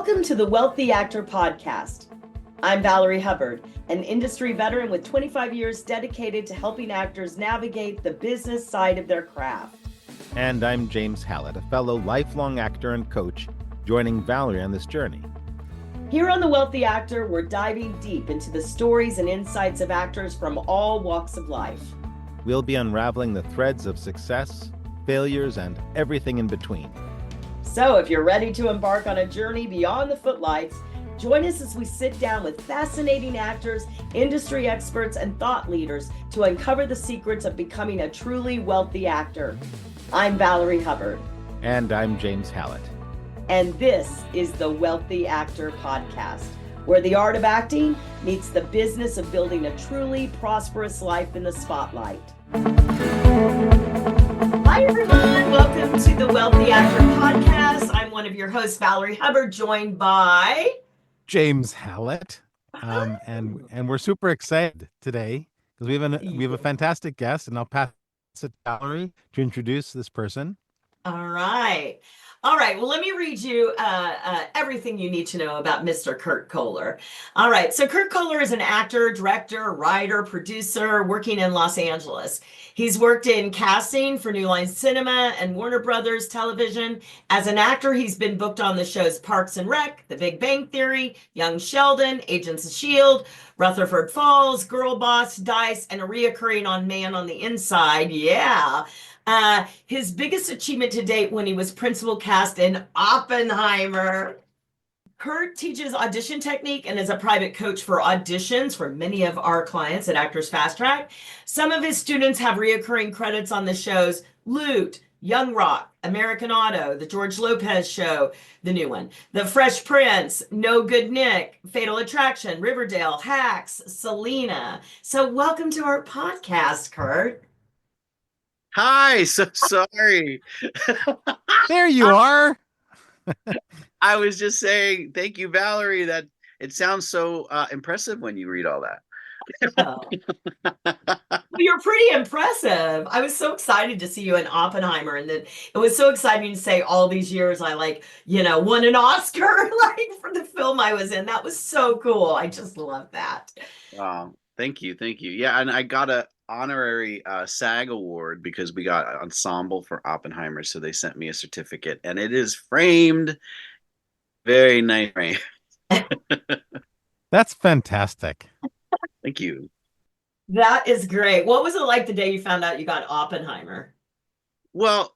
Welcome to the Wealthy Actor Podcast. I'm Valerie Hubbard, an industry veteran with 25 years dedicated to helping actors navigate the business side of their craft. And I'm James Hallett, a fellow lifelong actor and coach, joining Valerie on this journey. Here on The Wealthy Actor, we're diving deep into the stories and insights of actors from all walks of life. We'll be unraveling the threads of success, failures, and everything in between. So if you're ready to embark on a journey beyond the footlights, join us as we sit down with fascinating actors, industry experts, and thought leaders to uncover the secrets of becoming a truly wealthy actor. I'm Valerie Hubbard. And I'm James Hallett. And this is the Wealthy Actor Podcast, where the art of acting meets the business of building a truly prosperous life in the spotlight. Hi, everyone. Welcome to the Wealthy Actor Podcast. I'm one of your hosts, Valerie Hubbard, joined by James Hallett. And we're super excited today because we have a fantastic guest, and I'll pass it to Valerie to introduce this person. All right. Well, let me read you everything you need to know about Mr. Kurt Koehler. All right. So Kurt Koehler is an actor, director, writer, producer working in Los Angeles. He's worked in casting for New Line Cinema and Warner Brothers Television. As an actor, he's been booked on the shows Parks and Rec, The Big Bang Theory, Young Sheldon, Agents of S.H.I.E.L.D., Rutherford Falls, Girl Boss, Dice, and a reoccurring on Man on the Inside. Yeah. His biggest achievement to date when he was principal cast in Oppenheimer. Kurt teaches audition technique and is a private coach for auditions for many of our clients at Actors Fast Track. Some of his students have reoccurring credits on the shows Loot, Young Rock, American Auto, The George Lopez Show, the new one, The Fresh Prince, No Good Nick, Fatal Attraction, Riverdale, Hacks, Selena. So welcome to our podcast, Kurt. Hi, so sorry. There you are. I was just saying, thank you, Valerie. That it sounds so impressive when you read all that. Oh. Well, you're pretty impressive. I was so excited to see you in Oppenheimer, and then it was so exciting to say all these years I won an Oscar for the film I was in. That was so cool. I just love that. Thank you. Yeah, and I got a honorary SAG award because we got ensemble for Oppenheimer, so they sent me a certificate, and it is framed. Very nice frame. That's fantastic. Thank you. That is great. What was it like the day you found out you got Oppenheimer? Well,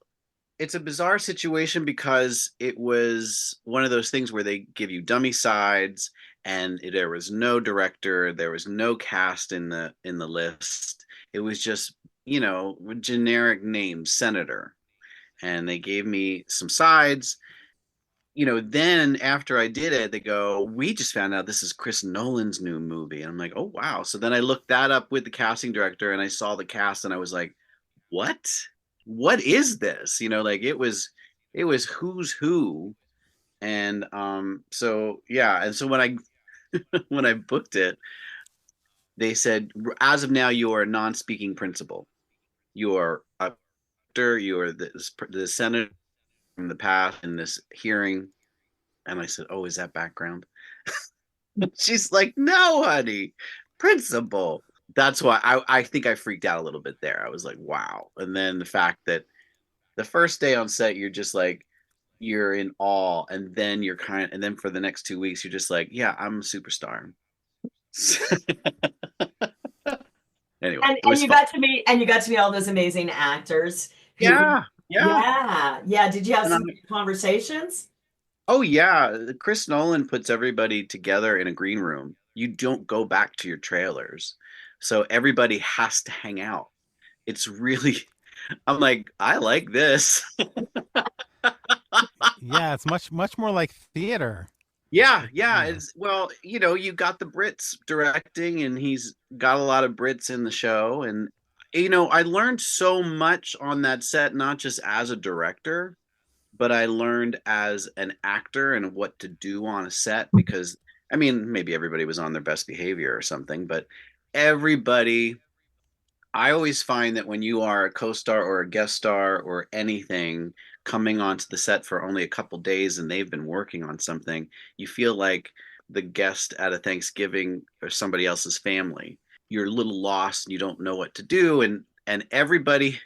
it's a bizarre situation because it was one of those things where they give you dummy sides, and there was no director, there was no cast in the list. It was just, generic name, senator. And they gave me some sides. Then after I did it, they go, we just found out this is Chris Nolan's new movie. And I'm like, oh, wow. So then I looked that up with the casting director, and I saw the cast, and I was like, what? What is this? It was who's who. And so, yeah. And so when I when I booked it, they said, as of now, you are a non-speaking principal. You are a actor. You are the senator from the past in this hearing. And I said, oh, is that background? She's like, no, honey, principal. That's why I think I freaked out a little bit there. I was like, wow. And then the fact that the first day on set, you're just like, you're in awe. And then and then for the next 2 weeks, you're just like, yeah, I'm a superstar. Anyway, and you got to meet all those amazing actors. Yeah. Did you have some conversations? Oh yeah, Chris Nolan puts everybody together in a green room. You don't go back to your trailers, so everybody has to hang out. It's really, I'm like, I like this. Yeah, it's much more like theater. Yeah. It's, well, you got the Brits directing, and he's got a lot of Brits in the show. And, I learned so much on that set, not just as a director, but I learned as an actor and what to do on a set, because, maybe everybody was on their best behavior or something, but I always find that when you are a co-star or a guest star or anything, coming onto the set for only a couple days and they've been working on something, you feel like the guest at a Thanksgiving or somebody else's family. You're a little lost and you don't know what to do. And everybody,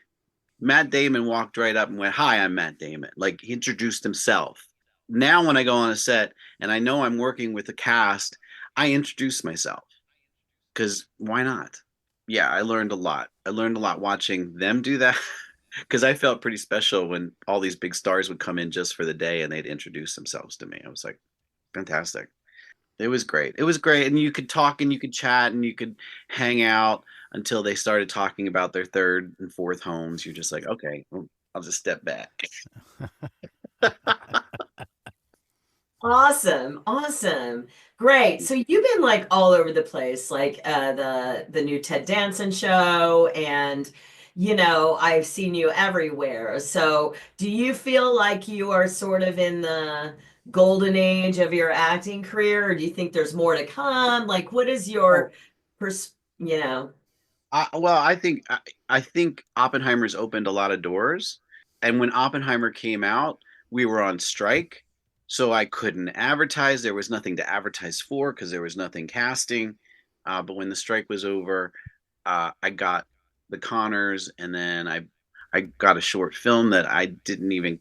Matt Damon walked right up and went, "Hi, I'm Matt Damon." Like he introduced himself. Now when I go on a set and I know I'm working with a cast, I introduce myself because why not? Yeah, I learned a lot. I learned a lot watching them do that because I felt pretty special when all these big stars would come in just for the day and they'd introduce themselves to me. I was like, fantastic. It was great. It was great. And you could talk and you could chat and you could hang out until they started talking about their third and fourth homes. You're just like, okay, well, I'll just step back. Awesome. Awesome. Great. So you've been like all over the place, like the new Ted Danson show, and I've seen you everywhere. So do you feel like you are sort of in the golden age of your acting career, or do you think there's more to come? Like what is Oh, your pers you know? I think Oppenheimer's opened a lot of doors. And when Oppenheimer came out, we were on strike, so I couldn't advertise. There was nothing to advertise for because there was nothing casting. But when the strike was over, I got the Connors, and then I got a short film that I didn't even.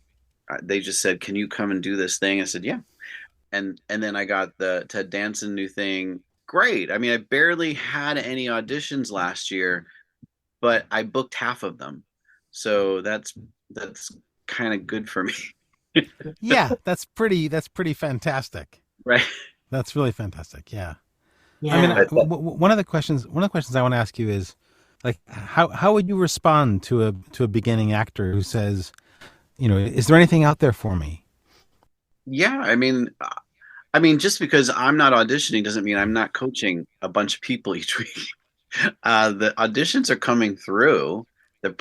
They just said, "Can you come and do this thing?" I said, "Yeah." And then I got the Ted Danson new thing. Great. I mean, I barely had any auditions last year, but I booked half of them. So that's kind of good for me. Yeah, that's pretty fantastic. Right. That's really fantastic. Yeah. I mean, Yeah. one of the questions I want to ask you is, like, how would you respond to a beginning actor who says, is there anything out there for me? Yeah, I mean, just because I'm not auditioning doesn't mean I'm not coaching a bunch of people each week. The auditions are coming through.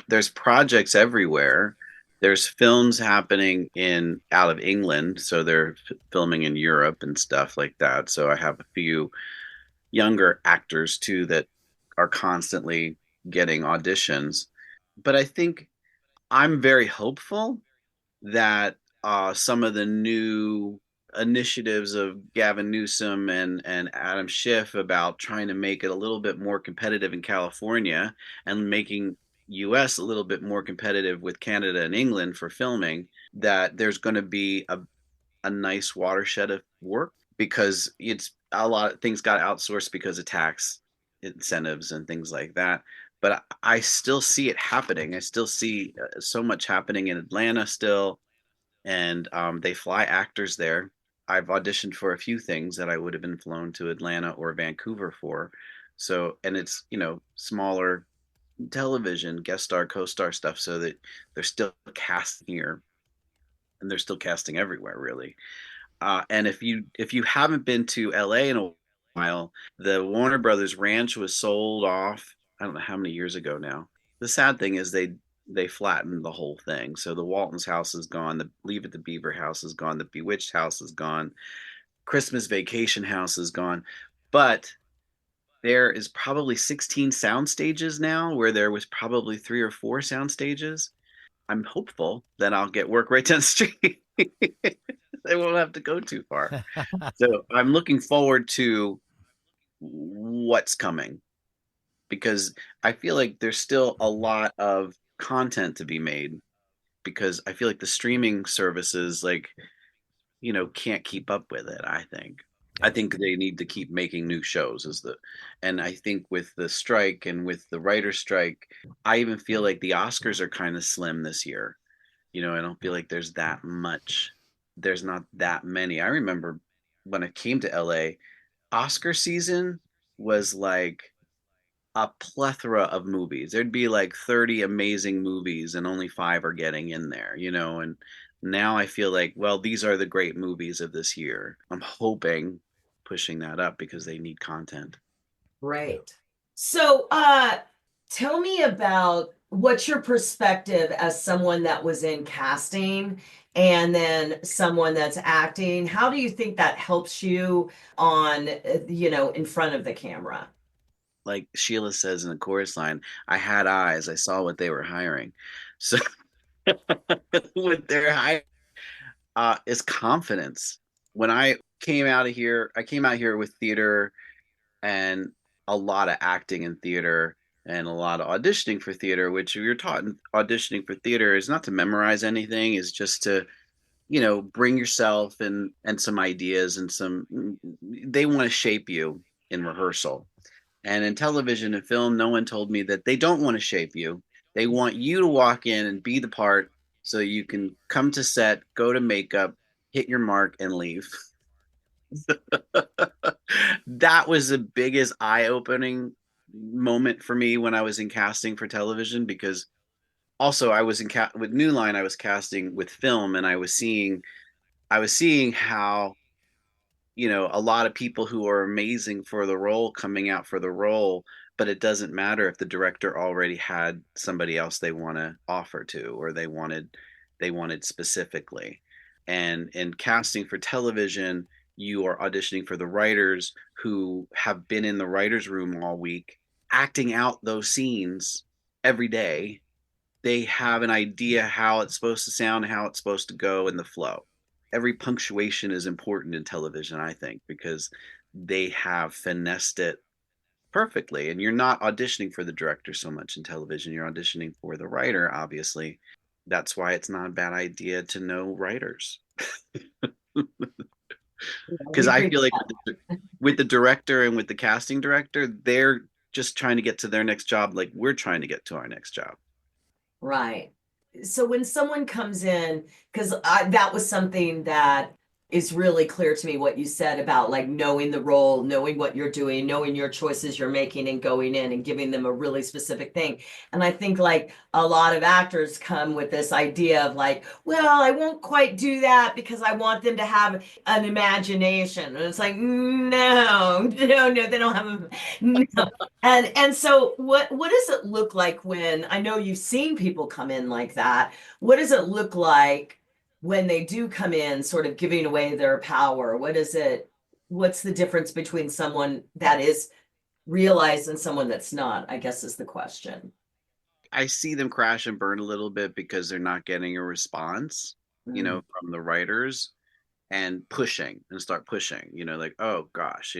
There's projects everywhere. There's films happening in out of England, so they're filming in Europe and stuff like that. So I have a few younger actors too that are constantly getting auditions. But I think I'm very hopeful that some of the new initiatives of Gavin Newsom and Adam Schiff about trying to make it a little bit more competitive in California and making US a little bit more competitive with Canada and England for filming, that there's going to be a nice watershed of work because it's a lot of things got outsourced because of tax incentives and things like that. But I still see it happening. I still see so much happening in Atlanta still, and they fly actors there. I've auditioned for a few things that I would have been flown to Atlanta or Vancouver for. So, and it's, smaller television, guest star, co-star stuff, so that they're still casting here and they're still casting everywhere, really. And if you haven't been to LA in a while, the Warner Brothers Ranch was sold off. I don't know how many years ago now. The sad thing is they flattened the whole thing. So the Waltons house is gone. The Leave It to Beaver house is gone. The Bewitched house is gone. Christmas Vacation house is gone. But there is probably 16 sound stages now, where there was probably three or four sound stages. I'm hopeful that I'll get work right down the street. They won't have to go too far. So I'm looking forward to what's coming because I feel like there's still a lot of content to be made because I feel like the streaming services can't keep up with it, I think. I Yeah. think they need to keep making new shows and I think with the strike and with the writer strike, I even feel like the Oscars are kind of slim this year. I don't feel like there's not that many. I remember when I came to LA, Oscar season was like a plethora of movies. There'd be like 30 amazing movies and only five are getting in there, and now I feel like, well, these are the great movies of this year. I'm hoping pushing that up because they need content. Right. So, tell me about what's your perspective as someone that was in casting and then someone that's acting. How do you think that helps you on, in front of the camera? Like Sheila says in the chorus line, I had eyes, I saw what they were hiring. So with their high is confidence. When I came out here with theater and a lot of acting in theater and a lot of auditioning for theater, which you're taught in auditioning for theater is not to memorize anything, is just to, bring yourself and some ideas and they want to shape you in rehearsal. And in television and film, no one told me that they don't want to shape you. They want you to walk in and be the part so you can come to set, go to makeup, hit your mark, and leave. That was the biggest eye-opening moment for me when I was in casting for television, because also I was with New Line, I was casting with film, and I was seeing how, a lot of people who are amazing for the role coming out for the role, but it doesn't matter if the director already had somebody else they want to offer to, or they wanted specifically. And in casting for television, you are auditioning for the writers who have been in the writers room all week acting out those scenes every day. They have an idea how it's supposed to sound, how it's supposed to go in the flow. Every punctuation is important in television, I think, because they have finessed it perfectly. And you're not auditioning for the director so much in television, you're auditioning for the writer, obviously. That's why it's not a bad idea to know writers. Because We I agree. feel like with the director and with the casting director, they're just trying to get to their next job like we're trying to get to our next job. Right. So when someone comes in, because that was something that is really clear to me what you said about like knowing the role, knowing what you're doing, knowing your choices you're making and going in and giving them a really specific thing. And I think like a lot of actors come with this idea of like, well, I won't quite do that because I want them to have an imagination. And it's like, no, no, no, they don't have a no. And so what does it look like when I know you've seen people come in like that? What does it look like when they do come in sort of giving away their power? What's the difference between someone that is realized and someone that's not, I guess is the question. I see them crash and burn a little bit because they're not getting a response, Mm. from the writers, and pushing and start pushing, like, oh gosh,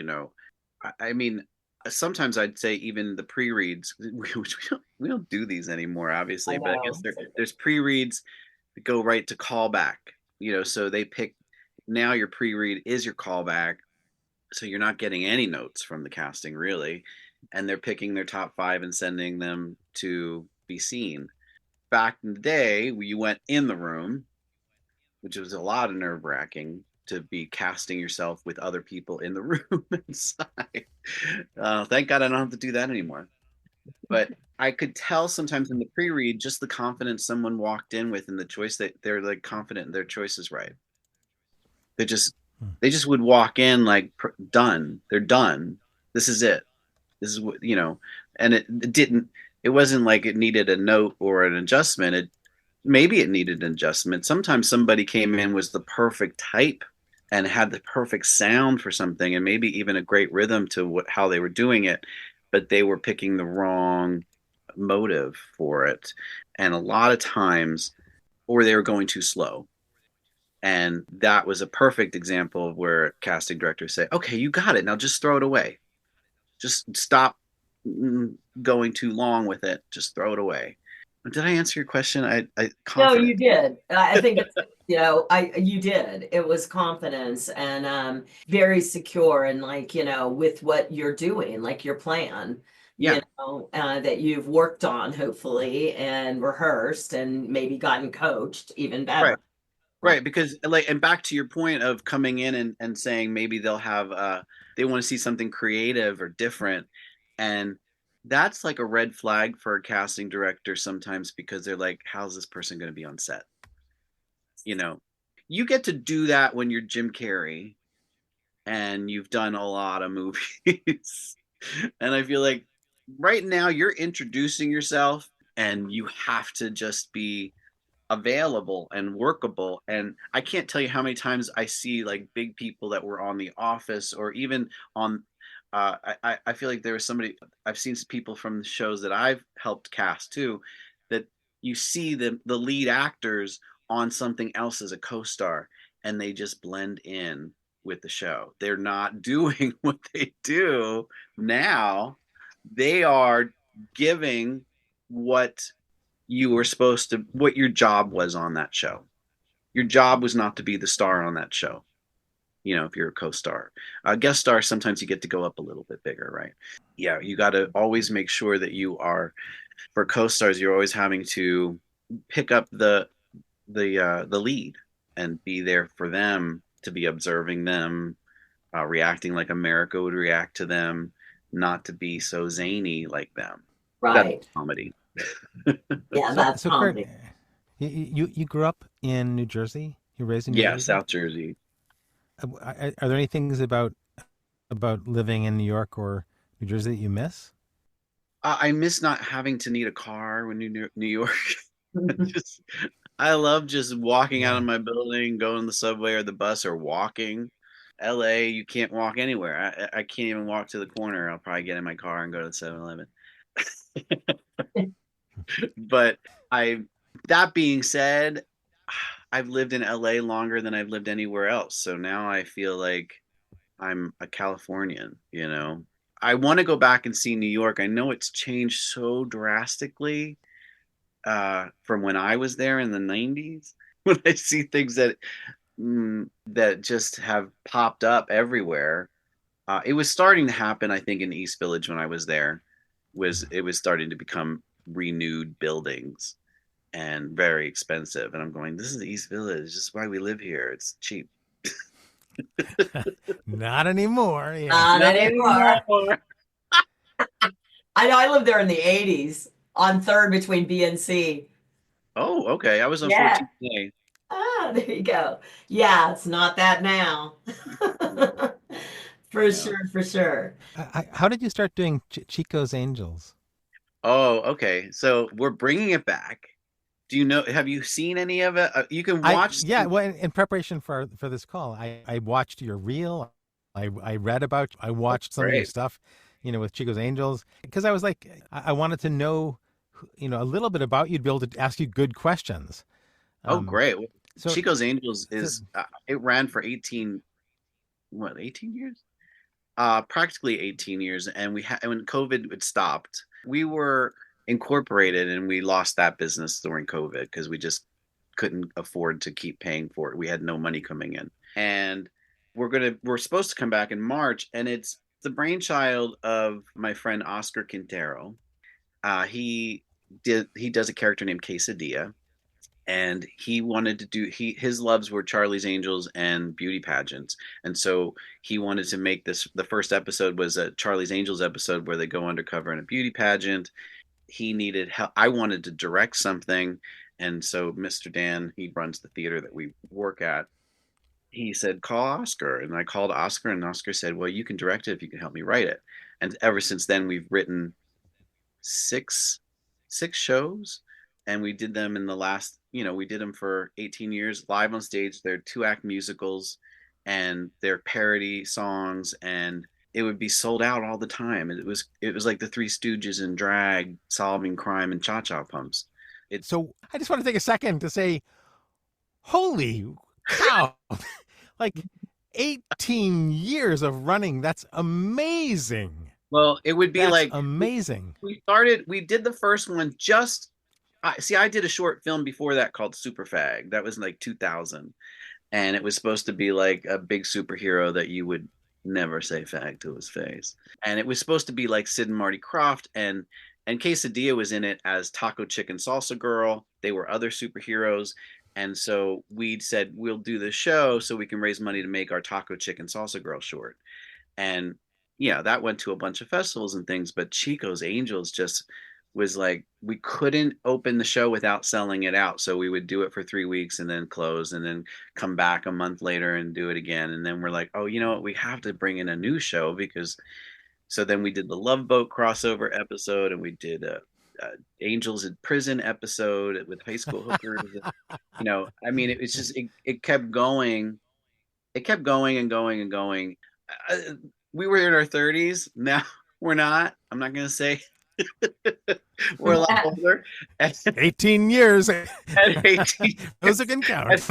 I mean, sometimes I'd say even the pre-reads, which we don't do these anymore, I obviously, but I guess know. there's pre-reads that go right to callback, so they pick, now your pre-read is your callback, so you're not getting any notes from the casting really, and they're picking their top five and sending them to be seen. Back in the day, you went in the room, which was a lot of nerve wracking to be casting yourself with other people in the room inside. Thank God I don't have to do that anymore. But I could tell sometimes in the pre-read just the confidence someone walked in with and the choice that they're like confident their choice is right. They just Hmm. they just would walk in like done. They're done. This is it. This is what, and it didn't. It wasn't like it needed a note or an adjustment. Maybe it needed an adjustment. Sometimes somebody came in was the perfect type and had the perfect sound for something, and maybe even a great rhythm to how they were doing it, but they were picking the wrong motive for it, and a lot of times, or they were going too slow. And that was a perfect example of where casting directors say, "Okay, you got it. Now just throw it away. Just stop going too long with it. Just throw it away." Did I answer your question? I No, confident. you did. I think it's, you did. It was confidence and very secure and like, with what you're doing, like your plan, Yeah, that you've worked on hopefully and rehearsed and maybe gotten coached even right. better. Right. Right, because like, and back to your point of coming in and saying maybe they'll have they want to see something creative or different. And that's like a red flag for a casting director sometimes, because they're like, how's this person going to be on set? You know, you get to do that when you're Jim Carrey and you've done a lot of movies. And I feel like right now you're introducing yourself and you have to just be available and workable. And I can't tell you how many times I see like big people that were on The Office, or even on I feel like there was somebody, I've seen people from the shows that I've helped cast too, that you see the lead actors on something else as a co-star, and they just blend in with the show. They're not doing what they do now. They are giving what you were supposed to, what your job was on that show. Your job was not to be the star on that show. If you're a co-star, guest star, sometimes you get to go up a little bit bigger, right? Yeah, you got to always make sure that you are, for co-stars, you're always having to pick up the lead and be there for them, to be observing them, reacting like America would react to them, not to be so zany like them. That's Right. comedy. Yeah, So, that's so Kurt, comedy. you grew up in New Jersey. You were raised in New Yeah, Jersey. South Jersey. Are there any things about living in New York or New Jersey that you miss? I miss not having to need a car when New York. just I love just walking out of Yeah. my building, going to the subway or the bus, or walking. LA, you can't walk anywhere. I can't even walk to the corner. I'll probably get in my car and go to the 7-Eleven. But I, that being said, I've lived in LA longer than I've lived anywhere else. So now I feel like I'm a Californian. I want to go back and see New York. I know it's changed so drastically from when I was there in the 90s. When I see things that just have popped up everywhere. It was starting to happen, I think, in East Village when I was there. It was starting to become renewed buildings and very expensive. And I'm going, this is East Village. This is why we live here. It's cheap. Not anymore. Yeah. Not Not anymore. anymore. I know I lived there in the 80s on Third between B and C. Oh, okay. I was on Yeah. 14th. Ah, there you go. Yeah, it's not that now. For No. sure, for sure. How did you start doing Chico's Angels? Oh, okay. So we're bringing it back. Do you know? Have you seen any of it? You can I watch. Yeah, well, in preparation for this call, I watched your reel. I read about. I watched some of your Great. stuff, with Chico's Angels, because I was like, I wanted to know, a little bit about you to be able to ask you good questions. Oh, Um, great. so, Chico's Angels so is it ran for 18 years? Practically 18 years. And when COVID had stopped, we were incorporated and we lost that business during COVID because we just couldn't afford to keep paying for it. We had no money coming in. And we're supposed to come back in March, and it's the brainchild of my friend Oscar Quintero. He does a character named Quesadilla, and he wanted to do his loves were Charlie's Angels and beauty pageants. And so he wanted to make this, the first episode was a Charlie's Angels episode where they go undercover in a beauty pageant. He needed help. I wanted to direct something, and so Mr. Dan, he runs the theater that we work at, he said call Oscar, and I called Oscar, and Oscar said, well, you can direct it if you can help me write it. And ever since then we've written six shows, and we did them in the last, we did them for 18 years live on stage. They're 2-act musicals, and they're parody songs, and it would be sold out all the time. It was like the Three Stooges in drag, solving crime and cha-cha pumps. so I just want to take a second to say, holy cow! Like 18 years of running. That's amazing. Well, it would be That's like amazing. we did the first one just I did a short film before that called Super Fag. That was like 2000, and it was supposed to be like a big superhero that you would never say fag to his face. And it was supposed to be like Sid and Marty Krofft, and Quesadilla was in it as Taco Chicken Salsa Girl. They were other superheroes. And so we said we'll do the show so we can raise money to make our Taco Chicken Salsa Girl short. And yeah, that went to a bunch of festivals and things, but Chico's Angels just was like, we couldn't open the show without selling it out. So we would do it for 3 weeks and then close, and then come back a month later and do it again. And then we're like, oh, you know what? We have to bring in a new show, because so then we did the Love Boat crossover episode, and we did a Angels in Prison episode with high school hookers. I mean, it was just, it kept going. It kept going and going and going. We were in our 30s. Now we're not. I'm not going to say We're a lot older. And 18 years. at 18, Those who can count.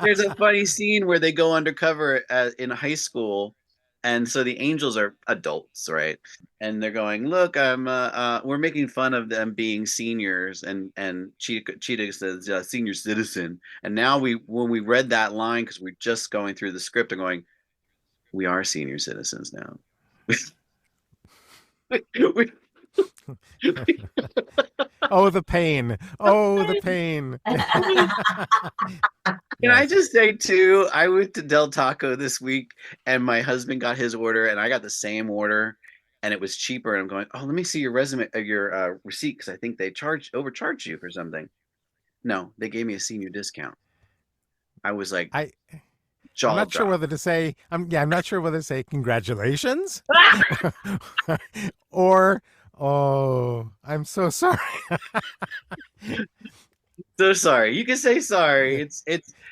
there's a funny scene where they go undercover in high school, and so the angels are adults, right? And they're going, "Look, we're making fun of them being seniors," and Cheetah says, "Senior citizen." And now when we read that line, because we're just going through the script and going, "We are senior citizens now." We- Oh, the pain. Oh, the pain. Can I just say too, I went to Del Taco this week and my husband got his order and I got the same order and it was cheaper. And I'm going, oh, let me see your resume, your receipt, because I think they overcharged you for something. No, they gave me a senior discount. I was like, I'm jaw not sure drop. whether to say I'm not sure whether to say congratulations or oh, I'm so sorry. So sorry. You can say sorry.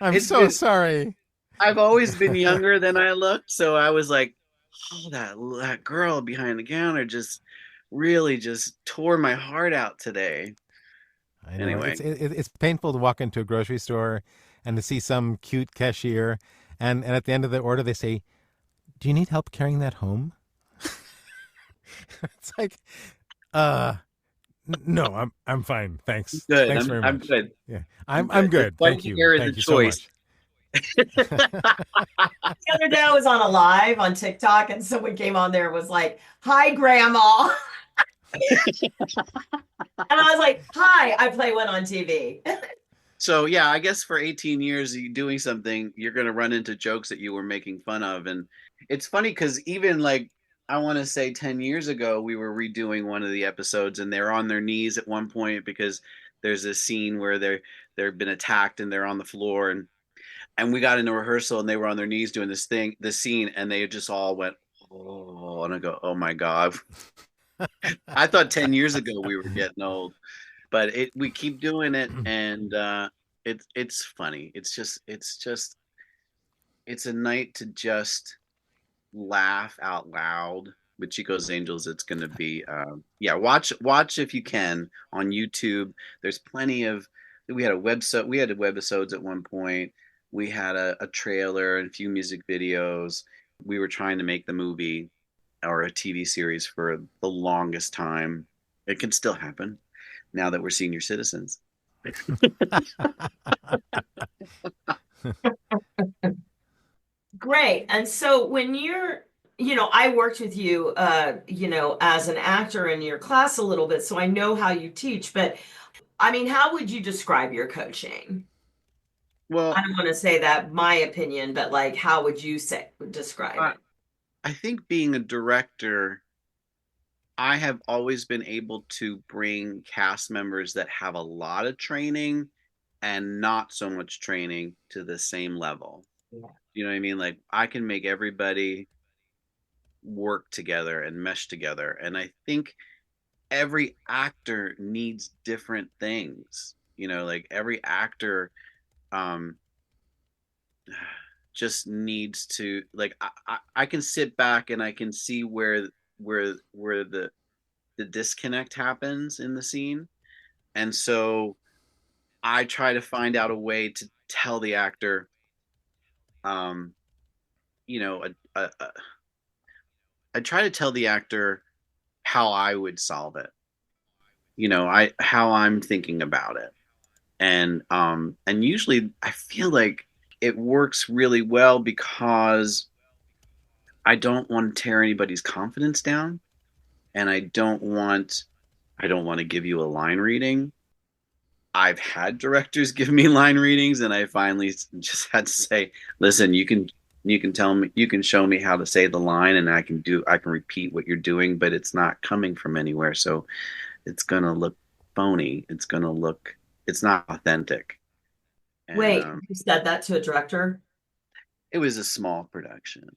I'm It's so been sorry. I've always been younger than I looked, so I was like, oh, that girl behind the counter just really just tore my heart out today. I know Anyway, it's painful to walk into a grocery store and to see some cute cashier, and at the end of the order they say, "Do you need help carrying that home?" It's like, uh, no, I'm fine, thanks, good. thanks I'm very I'm much. good. Yeah, I'm I'm good. That's good. why Thank you, here is a thank you so choice. much. The other day I was on a live on TikTok and someone came on there and was like, "Hi, Grandma." And I was like, "Hi, I play one on TV." So yeah, I guess for 18 years you doing something, you're gonna run into jokes that you were making fun of, and it's funny because even like I want to say 10 years ago, we were redoing one of the episodes, and they're on their knees at one point because there's a scene where they've been attacked and they're on the floor, and we got into rehearsal and they were on their knees doing this scene, and they just all went, oh, and I go, oh my god. I thought 10 years ago we were getting old, but we keep doing it, and it's funny. It's a night to just laugh out loud. With Chico's Angels, it's going to be yeah. Watch if you can on YouTube. There's plenty of. We had a website. We had webisodes at one point. We had a trailer and a few music videos. We were trying to make the movie or a TV series for the longest time. It can still happen now that we're senior citizens. Great. And so when I worked with you, as an actor in your class a little bit, so I know how you teach, but I mean, how would you describe your coaching? I Well, don't want to say that my opinion, but like, how would you describe I, it? I think being a director, I have always been able to bring cast members that have a lot of training and not so much training to the same level. Yeah. You know what I mean? Like I can make everybody work together and mesh together. And I think every actor needs different things. Like every actor um just needs to like I can sit back and I can see where the disconnect happens in the scene. And so I try to find out a way to tell the actor, um, you know, I try to tell the actor how I would solve it. How I'm thinking about it, and usually I feel like it works really well because I don't want to tear anybody's confidence down, and I don't want to give you a line reading. I've had directors give me line readings, and I finally just had to say, "Listen, you can tell me, you can show me how to say the line, and I can repeat what you're doing, but it's not coming from anywhere, so it's gonna look phony. It's not authentic." And Wait, you said that to a director? it was a small production.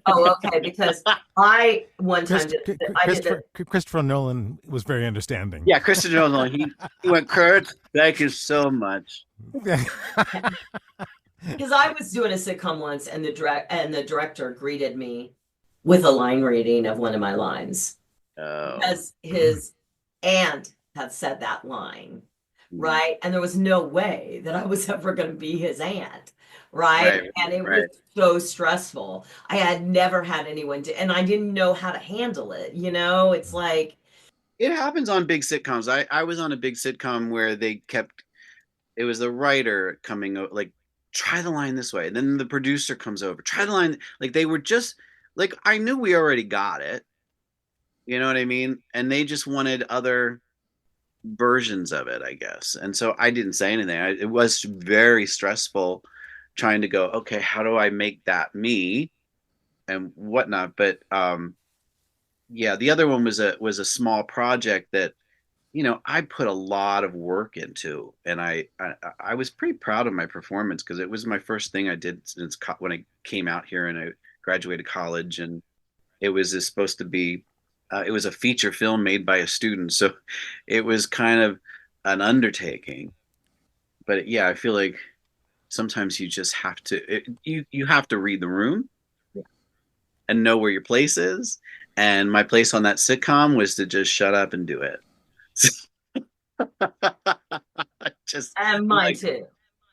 Oh, okay. Because I one time I did Christopher Christopher Nolan was very understanding. Yeah, Christopher Nolan. He went, Kurt, thank you so much. because I was doing a sitcom once, and the director greeted me with a line reading of one of my lines. Oh. because his aunt had said that line, Mhm. right? And there was no way that I was ever going to be his aunt, right? Right, And it was right. so stressful. I had never had anyone to, and I didn't know how to handle it. It's like, It happens on big sitcoms. I was on a big sitcom where they kept it was the writer coming like try the line this way. And then the producer comes over, try the line like they were just like I knew we already got it. You know what I mean? And they just wanted other versions of it, I guess. And so I didn't say anything. It was very stressful trying to go, okay, how do I make that me and whatnot? But yeah, the other one was a small project that I put a lot of work into, and I was pretty proud of my performance because it was my first thing I did since when I came out here and I graduated college, and supposed to be, it was a feature film made by a student, so it was kind of an undertaking. But yeah, I feel like sometimes you just have to, you have to read the room and know where your place is. And my place on that sitcom was to just shut up and do it. just and I'm mine like, too.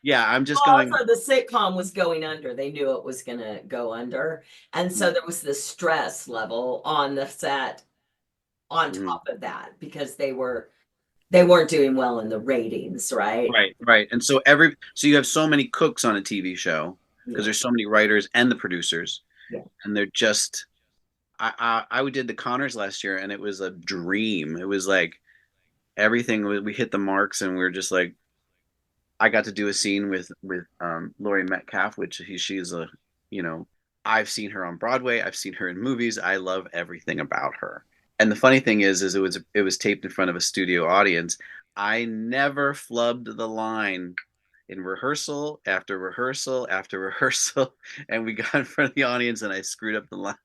yeah, I'm just going. Also, the sitcom was going under. They knew it was going to go under. And so there was this stress level on the set on Mhm. top of that because they weren't doing well in the ratings, right? Right, right. And so so you have so many cooks on a TV show because Yeah. there's so many writers and the producers, Yeah. and they're just. I did the Connors last year, and it was a dream. It was like everything we hit the marks, and we are just like I got to do a scene with Laurie Metcalf, which she's a you know I've seen her on Broadway, I've seen her in movies. I love everything about her. And the funny thing is it was taped in front of a studio audience. I never flubbed the line in rehearsal after rehearsal after rehearsal, and we got in front of the audience, and I screwed up the line.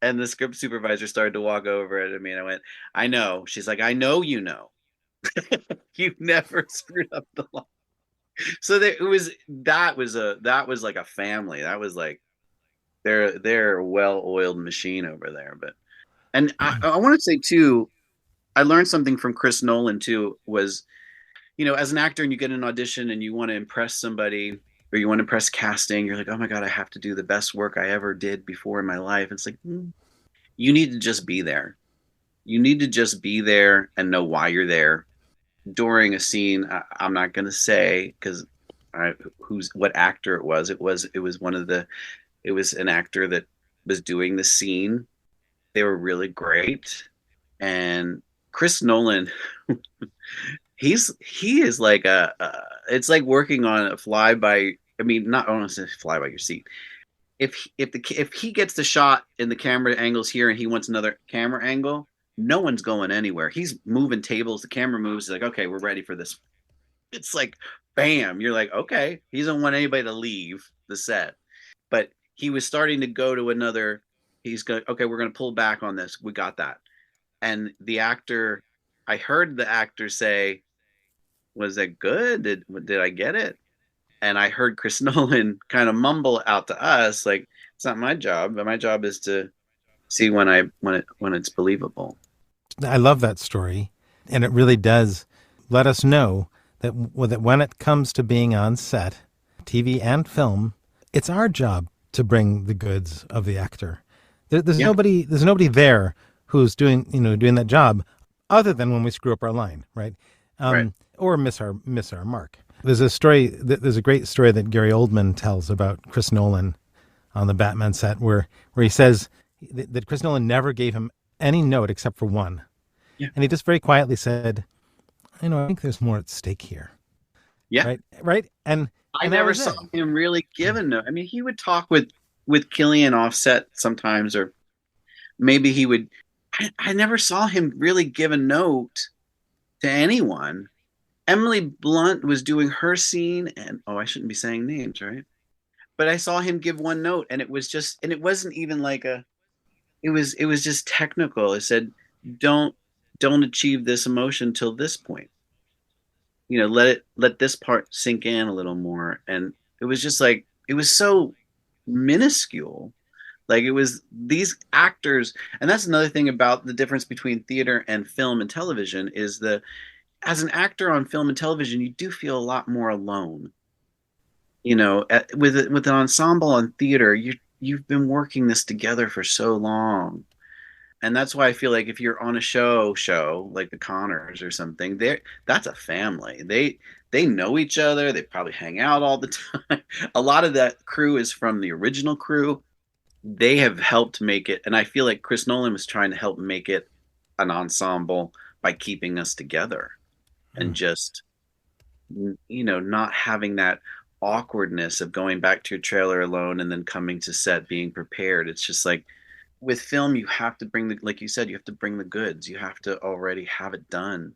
And the script supervisor started to walk over it at me, and I went, "I know." She's like, "I know you know. You never screwed up the line." So that was like a family. That was like they're a well-oiled machine over there. But and I want to say too, I learned something from Chris Nolan too. Was as an actor and you get an audition and you want to impress somebody or you want to impress casting, you're like, oh my god, I have to do the best work I ever did before in my life. It's like you need to just be there. You need to just be there and know why you're there during a scene. I'm not going to say because who's what actor it was. It was one of the it was an actor that was doing the scene. They were really great, and Chris Nolan, he is like it's like working on a fly by. I mean, not I don't want to say fly by your seat. If he gets the shot and the camera angles here and he wants another camera angle, no one's going anywhere. He's moving tables. The camera moves. He's like, okay, we're ready for this. It's like, bam. You're like, okay. He doesn't want anybody to leave the set. But he was starting to go to another. He's going, okay, we're going to pull back on this. We got that. And the actor, I heard the actor say, was that good? Did I get it? And I heard Chris Nolan kind of mumble out to us, like, it's not my job, but my job is to see when it's believable. I love that story. And it really does let us know that when it comes to being on set, TV and film, it's our job to bring the goods of the actor. There's Yeah, nobody there who's doing that job other than when we screw up our line, right? right. Or miss our mark. There's a great story that Gary Oldman tells about Chris Nolan on the Batman set where he says that Chris Nolan never gave him any note except for one. Yeah, And he just very quietly said, I think there's more at stake here. yeah. Right. Right. I And that never was saw it. him really give a note. I mean, he would talk with Killian offset sometimes, or maybe he would. I never saw him really give a note to anyone. Emily Blunt was doing her scene, and I shouldn't be saying names, right? But I saw him give one note, and it wasn't even like it was just technical. It said, "Don't don't achieve this emotion till this point. Let this part sink in a little more." And it was just like it was so minuscule, Like it was these actors, and that's another thing about the difference between theater and film and television is the as an actor on film and television, you do feel a lot more alone. With an ensemble on theater, you've been working this together for so long. And that's why I feel like if you're on a show like the Connors or something, that's a family. They know each other. They probably hang out all the time. A lot of that crew is from the original crew. They have helped make it, and I feel like Chris Nolan was trying to help make it an ensemble by keeping us together and Mm. just not having that awkwardness of going back to your trailer alone and then coming to set being prepared. It's just like with film, you have to bring like you said, you have to bring the goods. You have to already have it done.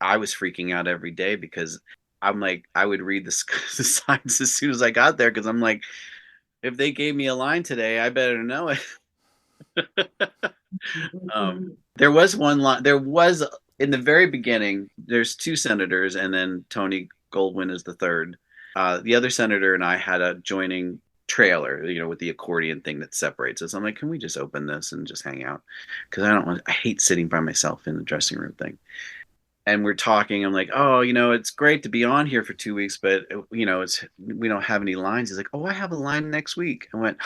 I was freaking out every day because I'm like, I would read the signs as soon as I got there because I'm like, if they gave me a line today, I better know it. There was one line. There was in the very beginning. There's two senators, and then Tony Goldwyn is the third. The other senator and I had a joining trailer, with the accordion thing that separates us. I'm like, can we just open this and just hang out? Because I hate sitting by myself in the dressing room thing. And we're talking. I'm like, oh, it's great to be on here for 2 weeks, but it's we don't have any lines. He's like, oh, I have a line next week. I went,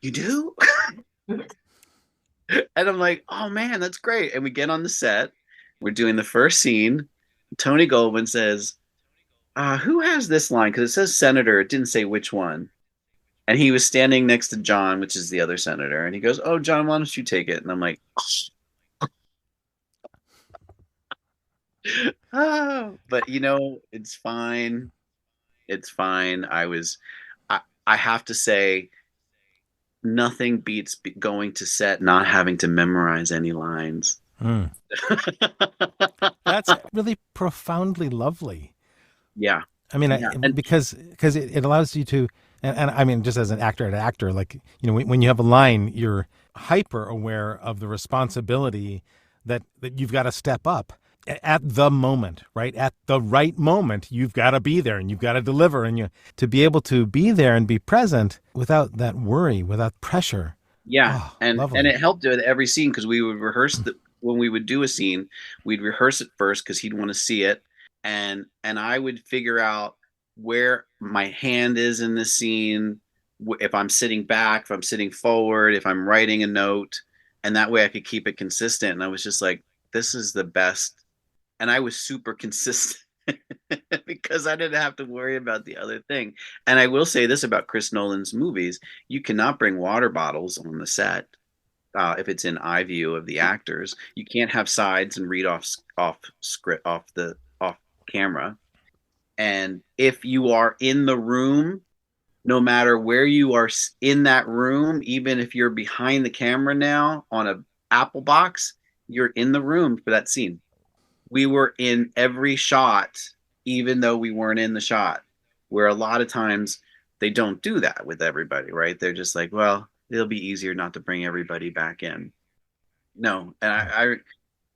you do? And I'm like, oh man, that's great. And we get on the set. We're doing the first scene. Tony Goldwyn says, who has this line? Because it says senator. It didn't say which one. And he was standing next to John, which is the other senator. And he goes, oh, John, why don't you take it? And I'm like, oh, but it's fine. It's fine. I have to say, nothing beats going to set, not having to memorize any lines. Mm. That's really profoundly lovely. Yeah. I mean, Yeah. And because it allows you to, and I mean, just as an actor, like, when you have a line, you're hyper aware of the responsibility that you've got to step up at the moment, right? At the right moment, you've got to be there and you've got to deliver, and to be able to be there and be present without that worry, without pressure. yeah, Oh, and lovely. it helped with every scene because we would rehearse when we would do a scene, we'd rehearse it first because he'd want to see it, and I would figure out where my hand is in the scene, if I'm sitting back, if I'm sitting forward, if I'm writing a note, and that way I could keep it consistent. And I was just like, this is the best, and I was super consistent. Because I didn't have to worry about the other thing. And I will say this about Chris Nolan's movies: you cannot bring water bottles on the set if it's in eye view of the actors. You can't have sides and read off script off camera. And if you are in the room, no matter where you are in that room, even if you're behind the camera now on a Apple box, you're in the room for that scene. We were in every shot, even though we weren't in the shot. Where a lot of times they don't do that with everybody, right? They're just like, well, it'll be easier not to bring everybody back in. No, and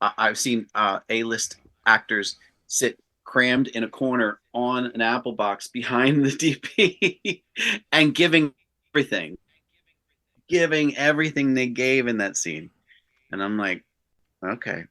I've seen A-list actors sit crammed in a corner on an Apple box behind the DP and everything, giving everything they gave in that scene. And I'm like, okay,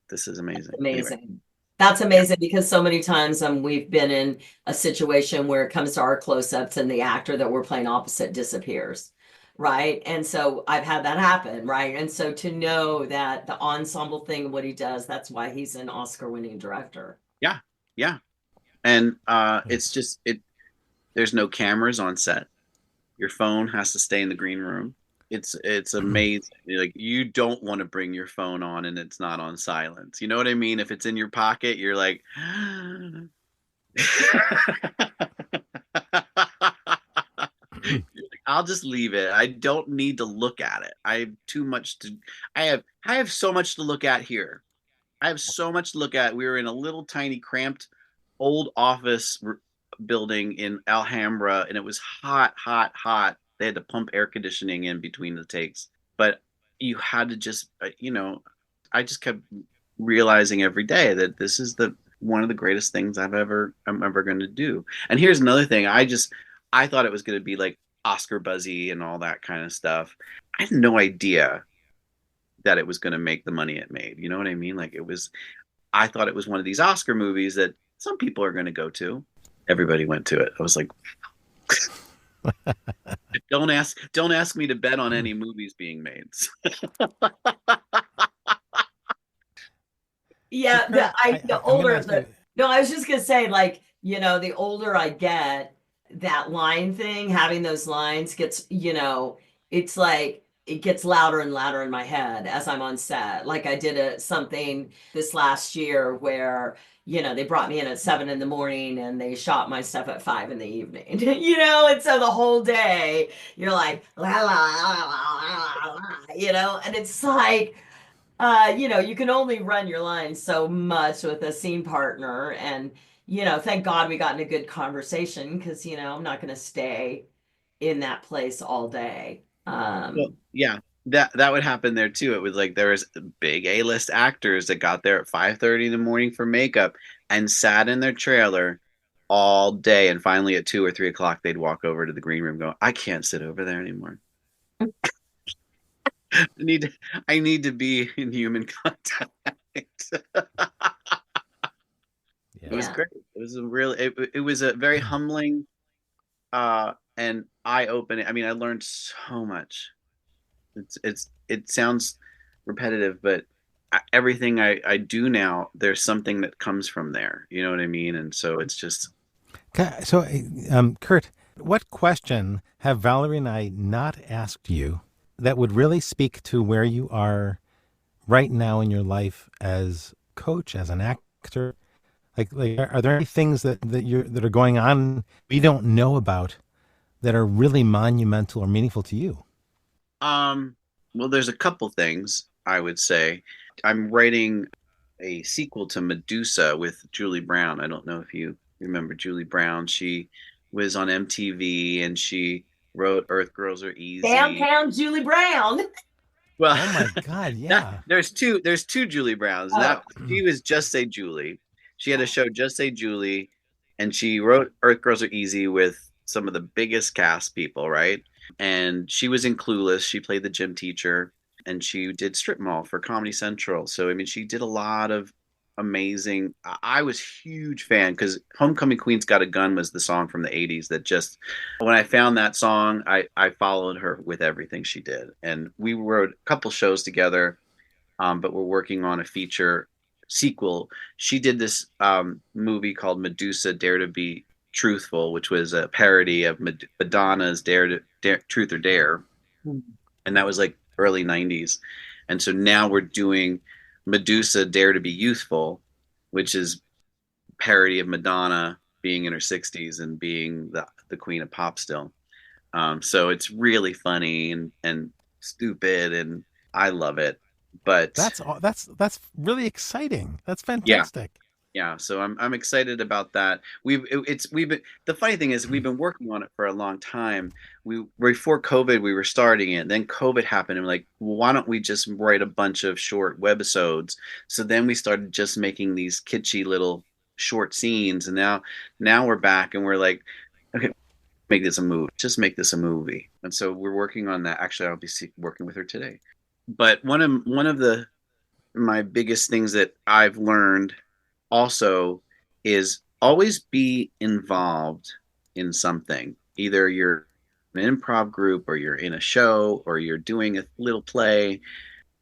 this is amazing. Anyway, Amazing. That's yeah, amazing because so many times we've been in a situation where it comes to our close-ups and the actor that we're playing opposite disappears, right? And so I've had that happen, right? And so to know that the ensemble thing, what he does, that's why he's an Oscar-winning director. yeah, yeah. And it's just it. There's no cameras on set. Your phone has to stay in the green room. It's amazing. Like you don't want to bring your phone on and it's not on silence. You know what I mean? If it's in your pocket, you're like, I'll just leave it. I don't need to look at it. I have too much to. I have so much to look at here. I have so much to look at. We were in a little tiny cramped old office building in Alhambra, and it was hot, hot, hot. They had to pump air conditioning in between the takes, but you had to just, I just kept realizing every day that this is the one of the greatest things I'm ever going to do. And here's another thing: I thought it was going to be like Oscar buzzy and all that kind of stuff. I had no idea that it was going to make the money it made. You know what I mean? Like, I thought it was one of these Oscar movies that some people are going to go to. Everybody went to it. I was like, don't ask me to bet on any movies being made. So, Yeah, Kurt, the I'm going to older ask you. the no, I was just gonna say, like, the older I get, that line thing, having those lines gets, it's like it gets louder and louder in my head as I'm on set. Like I did something this last year where, they brought me in at 7 in the morning and they shot my stuff at 5 in the evening. And so the whole day you're like la la la la la la, la, and it's like you can only run your line so much with a scene partner. And, thank God we got in a good conversation because, I'm not going to stay in that place all day. Well, yeah, that would happen there too. It was like there was big A-list actors that got there at 5:30 in the morning for makeup and sat in their trailer all day, and finally at 2 or 3 o'clock they'd walk over to the green room, go, "I can't sit over there anymore. I need to, I need to be in human contact." It was Yeah. Yeah. great. It was a real. It was a very humbling and eye-opening. I mean, I learned so much. It sounds repetitive, but everything I do now, there's something that comes from there. You know what I mean? And so it's just So, Kurt, what question have Valerie and I not asked you that would really speak to where you are right now in your life as coach, as an actor? Like, are there any things that are going on we don't know about that are really monumental or meaningful to you? um. Well, there's a couple things I would say. I'm writing a sequel to Medusa with Julie Brown. I don't know if you remember Julie Brown. She was on MTV and she wrote Earth Girls Are Easy. Downtown Julie Brown. Well, Oh my God, that yeah. there's two Julie Browns, and Oh, that she was Just Say Julie. She had a show Just Say Julie, and she wrote Earth Girls Are Easy with some of the biggest cast people, right? And she was in Clueless. She played the gym teacher, and she did Strip Mall for Comedy Central. So I mean, she did a lot of amazing. I was huge fan because Homecoming Queen's Got a Gun was the song from the 80s that just when I found that song, I followed her with everything she did. And we wrote a couple shows together, but we're working on a feature sequel. She did this movie called Medusa Dare to Be Truthful, which was a parody of Madonna's Truth or Dare. And that was like early 90s. And so now we're doing Medusa Dare to Be Youthful, which is parody of Madonna being in her 60s and being the queen of pop still. So it's really funny and stupid, and I love it. But That's really exciting. That's yeah, fantastic. yeah. So I'm excited about that. We've been the funny thing is we've been working on it for a long time. We before COVID we were starting it. Then COVID happened, and we're like, well, why don't we just write a bunch of short webisodes? So then we started just making these kitschy little short scenes, and now we're back and we're like, okay, make this a movie. Just make this a movie. And so we're working on that. Actually, I'll be working with her today. But one of the my biggest things that I've learned also is always be involved in something. Either you're an improv group or you're in a show or you're doing a little play.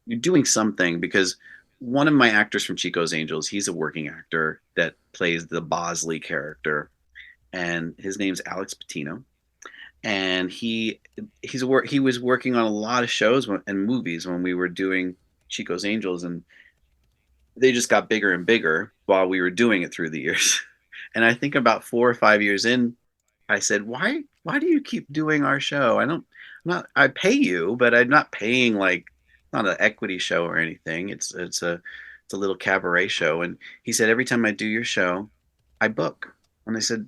You're doing something because one of my actors from Chico's Angels, he's a working actor that plays the Bosley character, and his name's Alex Patino, and he was working on a lot of shows and movies when we were doing Chico's Angels, and they just got bigger and bigger while we were doing it through the years. And I think about 4 or 5 years in, I said, "Why do you keep doing our show? I pay you, but I'm not paying like not an equity show or anything. It's a little cabaret show." And he said, "Every time I do your show, I book." And I said,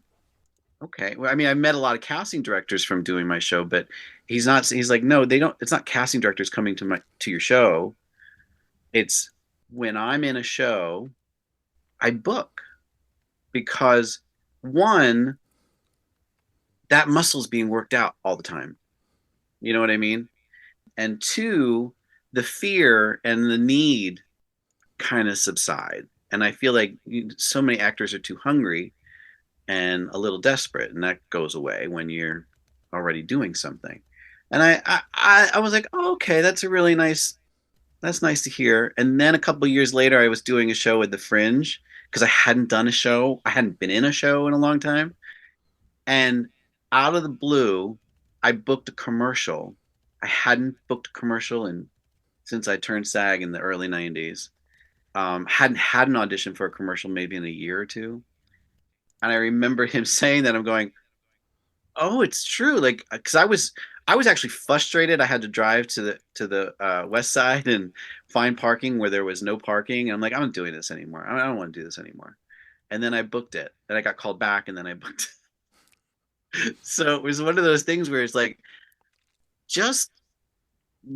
okay. Well, I mean, I met a lot of casting directors from doing my show, but he's not. He's like, no, they don't. It's not casting directors coming to your show. It's when I'm in a show, I book because one, that muscle's being worked out all the time. You know what I mean? And two, the fear and the need kind of subside. And I feel like so many actors are too hungry and a little desperate, and that goes away when you're already doing something. And I was like, oh, okay, that's nice to hear. And then a couple of years later, I was doing a show with The Fringe because I hadn't done a show, I hadn't been in a show in a long time, and out of the blue, I booked a commercial. I hadn't booked a commercial in since I turned SAG in the early '90s. Hadn't had an audition for a commercial maybe in a year or two. And I remember him saying that. I'm going, oh, it's true. Like, because I was actually frustrated. I had to drive to the west side and find parking where there was no parking. And I'm like, I'm not doing this anymore. I don't want to do this anymore. And then I booked it. And I got called back, and then I booked it. So it was one of those things where it's like, just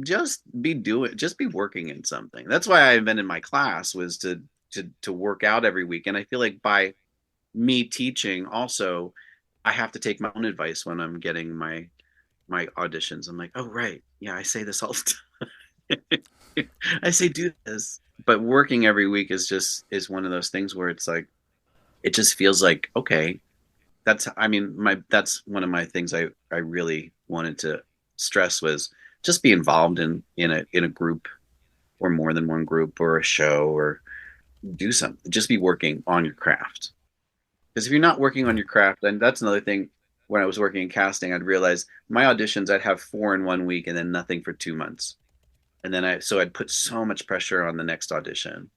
just be working in something. That's why I invented my class, was to work out every week. And I feel like by me teaching also, I have to take my own advice when I'm getting my auditions. I'm like, oh right, yeah, I say this all the time. I say do this. But working every week is one of those things where it's like, it just feels like, okay, that's one of my things I really wanted to stress, was just be involved in a group, or more than one group, or a show, or do something. Just be working on your craft. Because if you're not working on your craft, then that's another thing. When I was working in casting, I'd realize my auditions, I'd have 4 in one week and then nothing for 2 months. And then I'd put so much pressure on the next audition.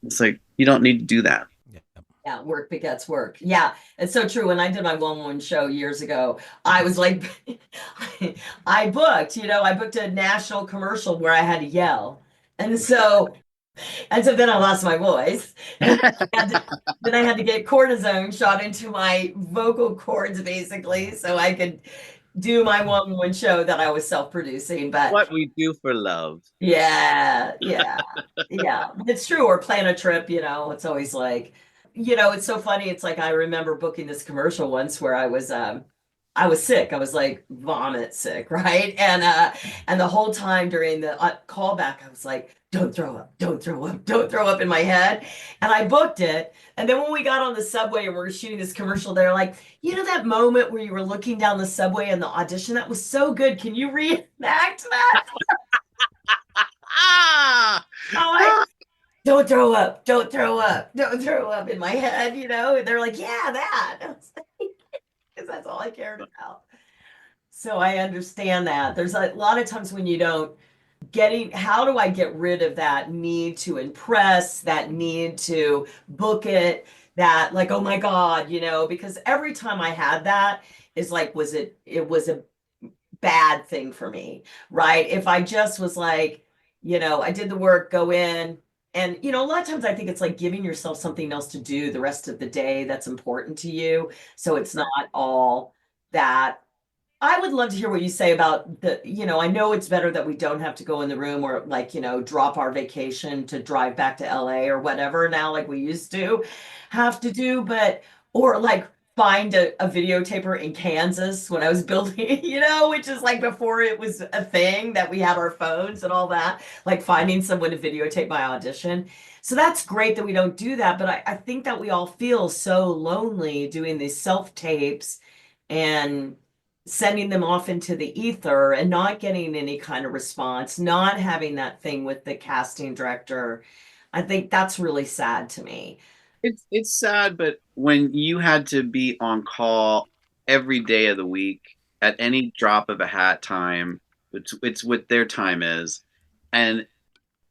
It's like, you don't need to do that. Yeah. Yeah, work begets work. Yeah, it's so true. When I did my one-woman show years ago, I was like, I booked a national commercial where I had to yell. And so then I lost my voice. And then I had to get cortisone shot into my vocal cords basically so I could do my one-woman show that I was self-producing. But What we do for love. yeah, yeah, yeah. It's true. Or plan a trip, it's always like, it's so funny. It's like I remember booking this commercial once where I was sick. I was like vomit sick, right? And the whole time during the callback, I was like, don't throw up, don't throw up, don't throw up in my head. And I booked it. And then when we got on the subway and we were shooting this commercial, they're like, that moment where you were looking down the subway in the audition, that was so good. Can you reenact that? Ah! I'm like, don't throw up, don't throw up, don't throw up in my head, And they're like, yeah, that. Because that's all I cared about. So I understand that. There's a lot of times when you don't how do I get rid of that need to impress, that need to book it, that like, oh my God, because every time I had that is like, it was a bad thing for me, right? If I just was like, I did the work, go in, and a lot of times I think it's like giving yourself something else to do the rest of the day that's important to you. So it's not all that. I would love to hear what you say about I know it's better that we don't have to go in the room or like, drop our vacation to drive back to LA or whatever now, like we used to have to do, or like find a videotaper in Kansas when I was building, which is like before it was a thing that we had our phones and all that, like finding someone to videotape my audition. So that's great that we don't do that. But I think that we all feel so lonely doing these self tapes and sending them off into the ether and not getting any kind of response, not having that thing with the casting director. I think that's really sad to me. It's sad, but when you had to be on call every day of the week at any drop of a hat time, it's what their time is. And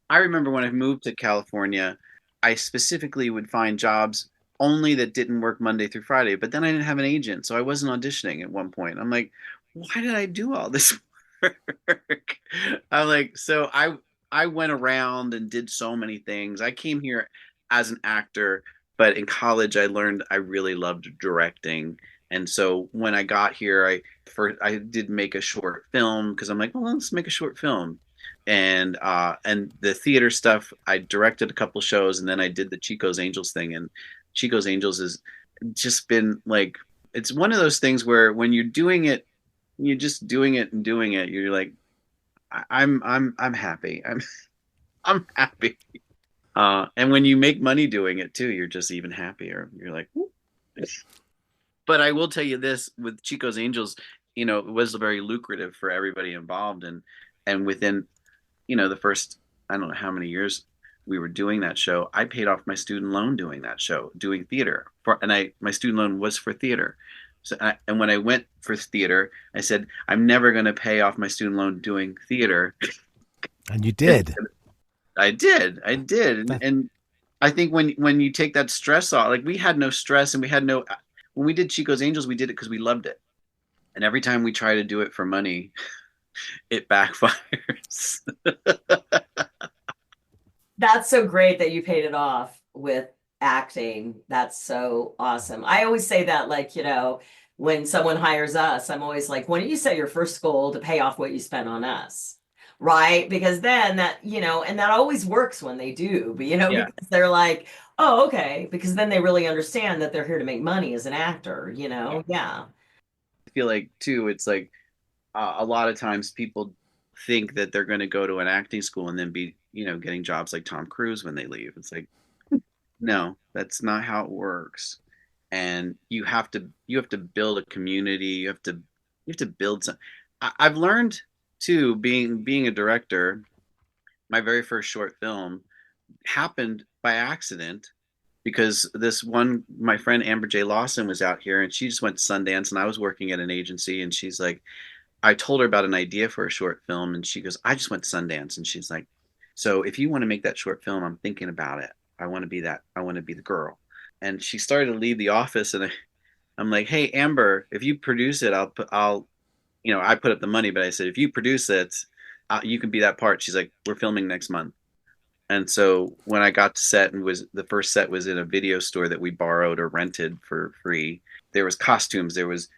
I remember when I moved to California, I specifically would find jobs only that didn't work Monday through Friday, but then I didn't have an agent, so I wasn't auditioning at one point. I'm like, why did I do all this work? I'm like, so I went around and did so many things. I came here as an actor, but in college I learned I really loved directing. And so when I got here, I did make a short film because I'm like, well, let's make a short film. And the theater stuff, I directed a couple shows, and then I did the Chico's Angels thing. And Chico's Angels has just been like it's one of those things where when you're doing it, you're just doing it and doing it. You're like, I'm happy. I'm happy. And when you make money doing it too, you're just even happier. You're like, "Whoop." But I will tell you this with Chico's Angels, it was very lucrative for everybody involved. And within, the first, I don't know how many years we were doing that show, I paid off my student loan doing that show, doing theater my student loan was for theater. And when I went for theater, I said, I'm never going to pay off my student loan doing theater. And you did. I did, and I think when you take that stress off, like we had no stress, and we had no. When we did Chico's Angels, we did it because we loved it, and every time we try to do it for money, it backfires. That's so great that you paid it off with acting. That's so awesome. I always say that, like, when someone hires us, I'm always like, why don't you set your first goal to pay off what you spent on us? Right? Because then and that always works when they do, but Yeah, because they're like, oh, okay, because then they really understand that they're here to make money as an actor, yeah. Yeah. I feel like too, it's like a lot of times people think that they're going to go to an acting school and then be, getting jobs like Tom Cruise when they leave. It's like, no, that's not how it works. And you have to build a community. You have to build some. I've learned too, being a director. My very first short film happened by accident because my friend Amber J. Lawson was out here and she just went to Sundance and I was working at an agency and she's like, I told her about an idea for a short film and she goes, I just went to Sundance and she's like, so if you want to make that short film, I'm thinking about it. I want to be that. I want to be the girl. And she started to leave the office and I'm like, hey Amber, if you produce it, I put up the money, but I said if you produce it, you can be that part. She's like, we're filming next month. And so when I got to set and was the first set was in a video store that we borrowed or rented for free. There was costumes, there was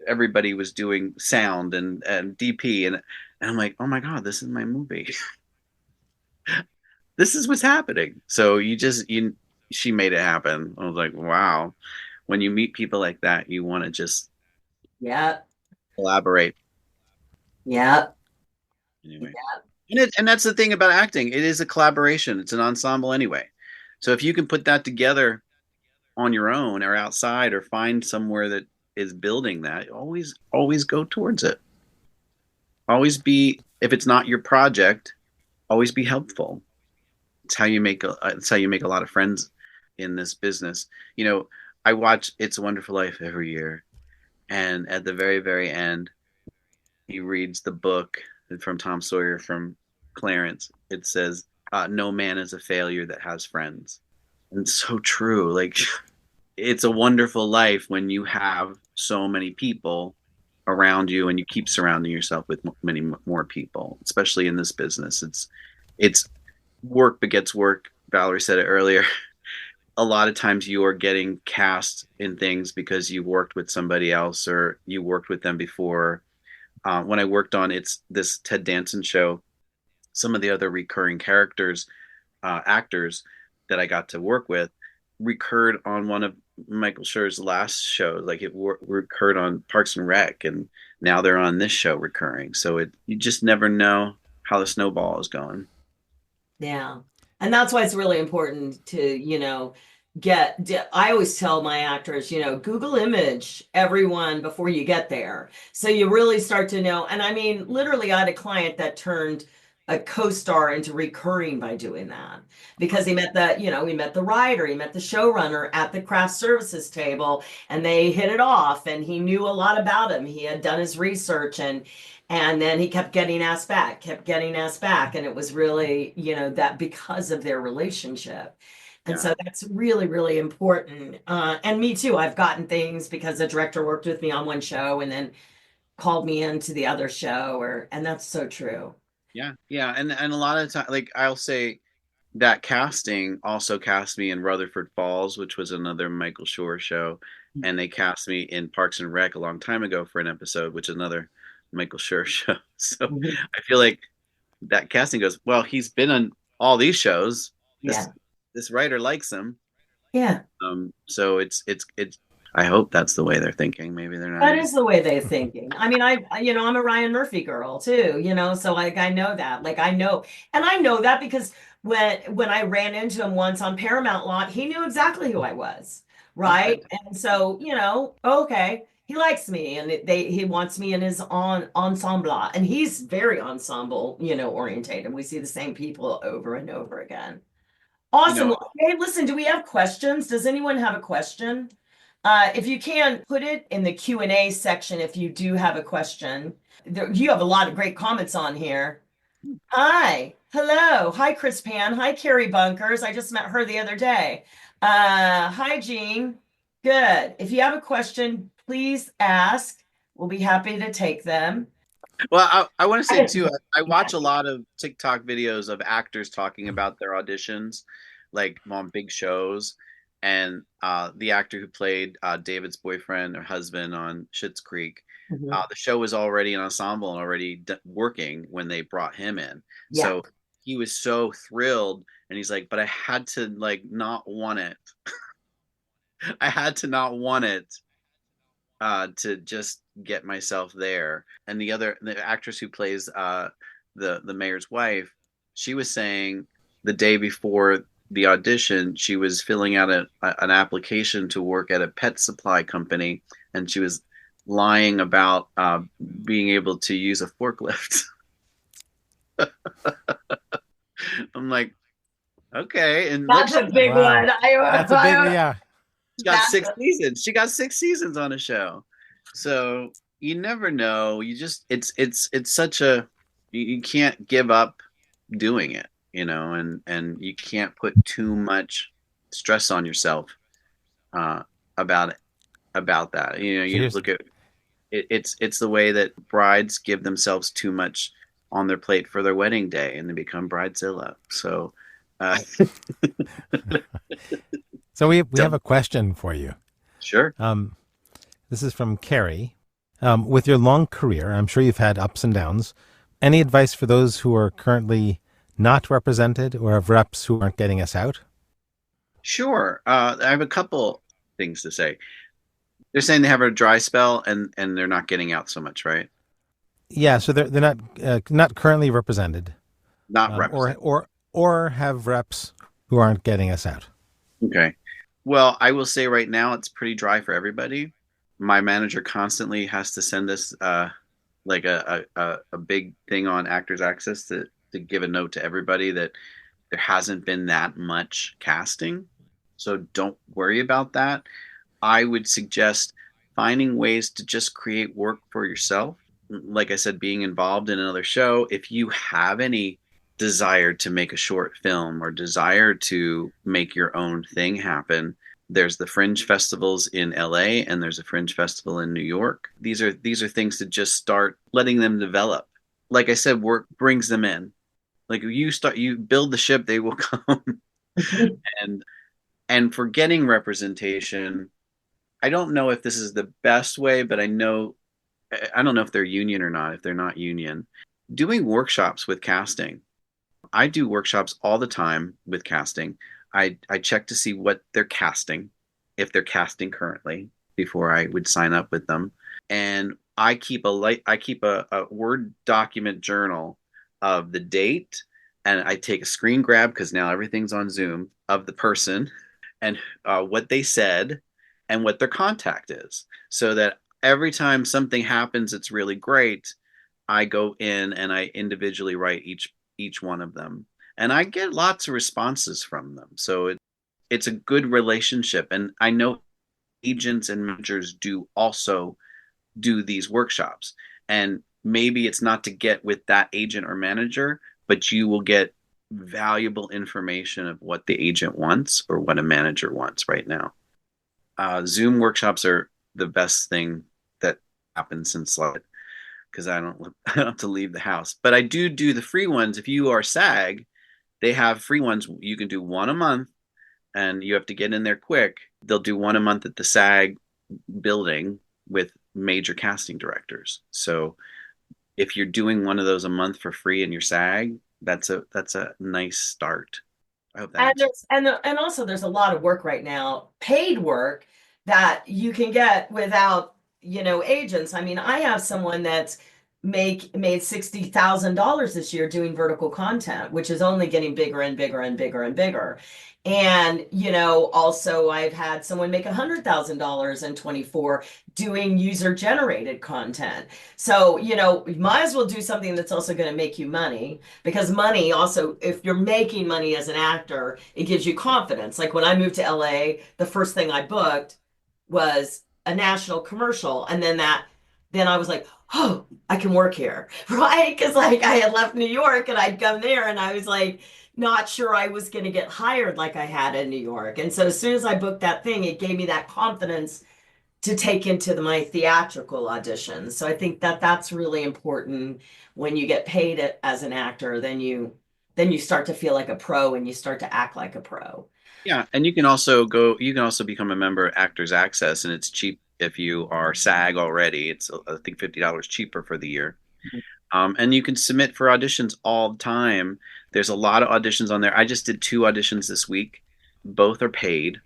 everybody was doing sound and DP and I'm like, oh my God, this is my movie. This is what's happening. So she made it happen. I was like, wow. When you meet people like that, you want to just Yep. collaborate. Yep. Anyway. And that's the thing about acting. It is a collaboration. It's an ensemble anyway. So if you can put that together on your own or outside or find somewhere that is building that, always go towards it. Always be if it's not your project, always be helpful. It's how you make a lot of friends in this business. You know, I watch It's a Wonderful Life every year, and at the very, very end, he reads the book from Tom Sawyer from Clarence. It says, "No man is a failure that has friends," and it's so true. Like, it's a wonderful life when you have so many people around you, and you keep surrounding yourself with many more people. Especially in this business, it's work begets work. Valerie said it earlier. A lot of times you are getting cast in things because you worked with somebody else or you worked with them before. When I worked on this Ted Danson show, some of the other recurring characters, actors that I got to work with, recurred on one of Michael Schur's last shows. Like recurred on Parks and Rec, and now they're on this show recurring. So you just never know how the snowball is going. Yeah. And that's why it's really important to, I always tell my actors, Google image everyone before you get there. So you really start to know. And I mean, literally, I had a client that turned a co-star into recurring by doing that because he met the writer, he met the showrunner at the craft services table, and they hit it off. And he knew a lot about him. He had done his research, and then he kept getting asked back, kept getting asked back. And it was really, that because of their relationship. And Yeah. so that's really, really important. And me too. I've gotten things because the director worked with me on one show and then called me into the other show, and that's so true. Yeah, yeah, and a lot of time, like I'll say that casting also cast me in Rutherford Falls, which was another Michael Schur show, and they cast me in Parks and Rec a long time ago for an episode, which is another Michael Schur show. So Mhm. I feel like that casting goes, well, he's been on all these shows. This Yeah. this writer likes him. Yeah. So it's I hope that's the way they're thinking. Maybe they're not That even. is the way they're thinking. I mean, I'm a Ryan Murphy girl too, so like I know that. Like I know, and I know that because when I ran into him once on Paramount Lot, he knew exactly who I was, Okay. right? And so, okay, he likes me and he wants me in his ensemble, and he's very ensemble, orientated. We see the same people over and over again. You Awesome. know, Well, hey, listen, do we have questions? Does anyone have a question? If you can, put it in the Q&A section if you do have a question. You have a lot of great comments on here. Hi. Hello. Hi, Chris Pan. Hi, Carrie Bunkers. I just met her the other day. Hi, Jean. Good. If you have a question, please ask. We'll be happy to take them. well, I want to say too, I watch a lot of TikTok videos of actors talking about their auditions, like on big shows. And the actor who played David's boyfriend or husband on Schitt's Creek, Mhm. the show was already an ensemble and already working when they brought him in. Yeah. So he was so thrilled, and he's like, "But I had to like not want it. I had to not want it to just get myself there." And the actress who plays the mayor's wife, she was saying the day before the audition, she was filling out an application to work at a pet supply company, and she was lying about being able to use a forklift. I'm like, okay, and look, That's a big Wow. one. That's a big, yeah. she got That's 6 seasons. She got 6 seasons on a show. So you never know. You just it's such a you can't give up doing it, and you can't put too much stress on yourself uh, about it about that. So You here's, look at it, it's the way that brides give themselves too much on their plate for their wedding day, and they become bridezilla. So uh, so we have don't a question for you. sure. Um, this is from Carrie. With your long career, I'm sure you've had ups and downs. Any advice for those who are currently not represented or have reps who aren't getting us out? Sure. I have a couple things to say. They're saying they have a dry spell and they're not getting out so much, right? Yeah, so they're not currently represented, Not um, or represented. or or have reps who aren't getting us out. Okay. Well, I will say right now it's pretty dry for everybody. My manager constantly has to send us like a big thing on Actors Access to give a note to everybody that there hasn't been that much casting. So don't worry about that. I would suggest finding ways to just create work for yourself. Like I said, being involved in another show. If you have any desire to make a short film or desire to make your own thing happen, there's the fringe festivals in LA and there's a fringe festival in New York. These are things to just start letting them develop. Like I said, work brings them in. Like you build the ship, they will come. and and for getting representation, I don't know if this is the best way, but I don't know if they're union or not, if they're not union. Doing workshops with casting. I do workshops all the time with casting. I check to see what they're casting, if they're casting currently, before I would sign up with them. And I keep a Word document journal of the date, and I take a screen grab because now everything's on Zoom of the person and what they said and what their contact is, so that every time something happens it's really great, I go in and I individually write each one of them, and I get lots of responses from them. So it's a good relationship, and I know agents and managers do also do these workshops, and maybe it's not to get with that agent or manager, but you will get valuable information of what the agent wants or what a manager wants right now. Zoom workshops are the best thing that happened since like because I don't have to leave the house. But I do the free ones. If you are SAG, they have free ones. You can do one a month, and you have to get in there quick. They'll do one a month at the SAG building with major casting directors. So if you're doing one of those a month for free in your SAG, that's a nice start. I hope that And answers. and also there's a lot of work right now, paid work that you can get without, agents. I mean, I have someone that's made $60,000 this year doing vertical content, which is only getting bigger and bigger and bigger and bigger. And, also I've had someone make $100,000 in 24 doing user generated content. So, you might as well do something that's also going to make you money, because money also, if you're making money as an actor, it gives you confidence. Like when I moved to LA, the first thing I booked was a national commercial. And then I was like, oh, I can work here, right? Because like I had left New York and I'd come there and I was like, not sure I was going to get hired like I had in New York. And so as soon as I booked that thing, it gave me that confidence to take into my theatrical auditions. So I think that that's really important when you get paid as an actor, then you start to feel like a pro and you start to act like a pro. Yeah, and you can also become a member of Actors Access, and it's cheap if you are SAG already. It's I think $50 cheaper for the year. And you can submit for auditions all the time. There's a lot of auditions on there. I just did 2 auditions this week. Both are paid.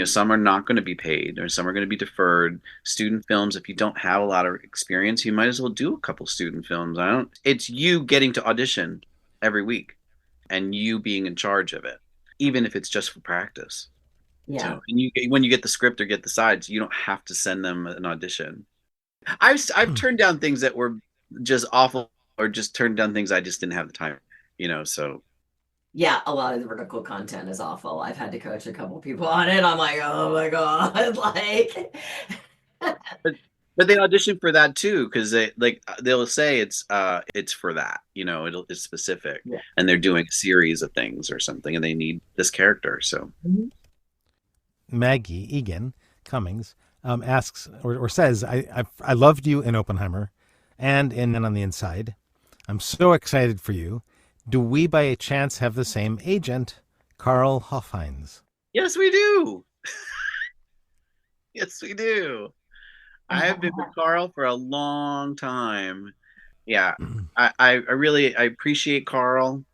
Some are not going to be paid, or some are going to be deferred. Student films, if you don't have a lot of experience, you might as well do a couple student films. I don't. It's you getting to audition every week, and you being in charge of it, even if it's just for practice. Yeah. So, and when you get the script or get the sides, you don't have to send them an audition. I've turned down things that were just awful, or just turned down things I just didn't have the time. So Yeah, a lot of the vertical content is awful. I've had to coach a couple people on it. I'm like, oh my God. Like, but they audition for that too, because they'll say it's for that. It's specific, yeah. and they're doing a series of things or something, and they need this character. So Mhm. Maggie Egan Cummings asks or says, I loved you in Oppenheimer and in Men on the Inside. I'm so excited for you. Do we by a chance have the same agent, Carl Hoffheinz? yes, we do. Yes, we do. I have been with Carl for a long time. Yeah, I really I appreciate Carl.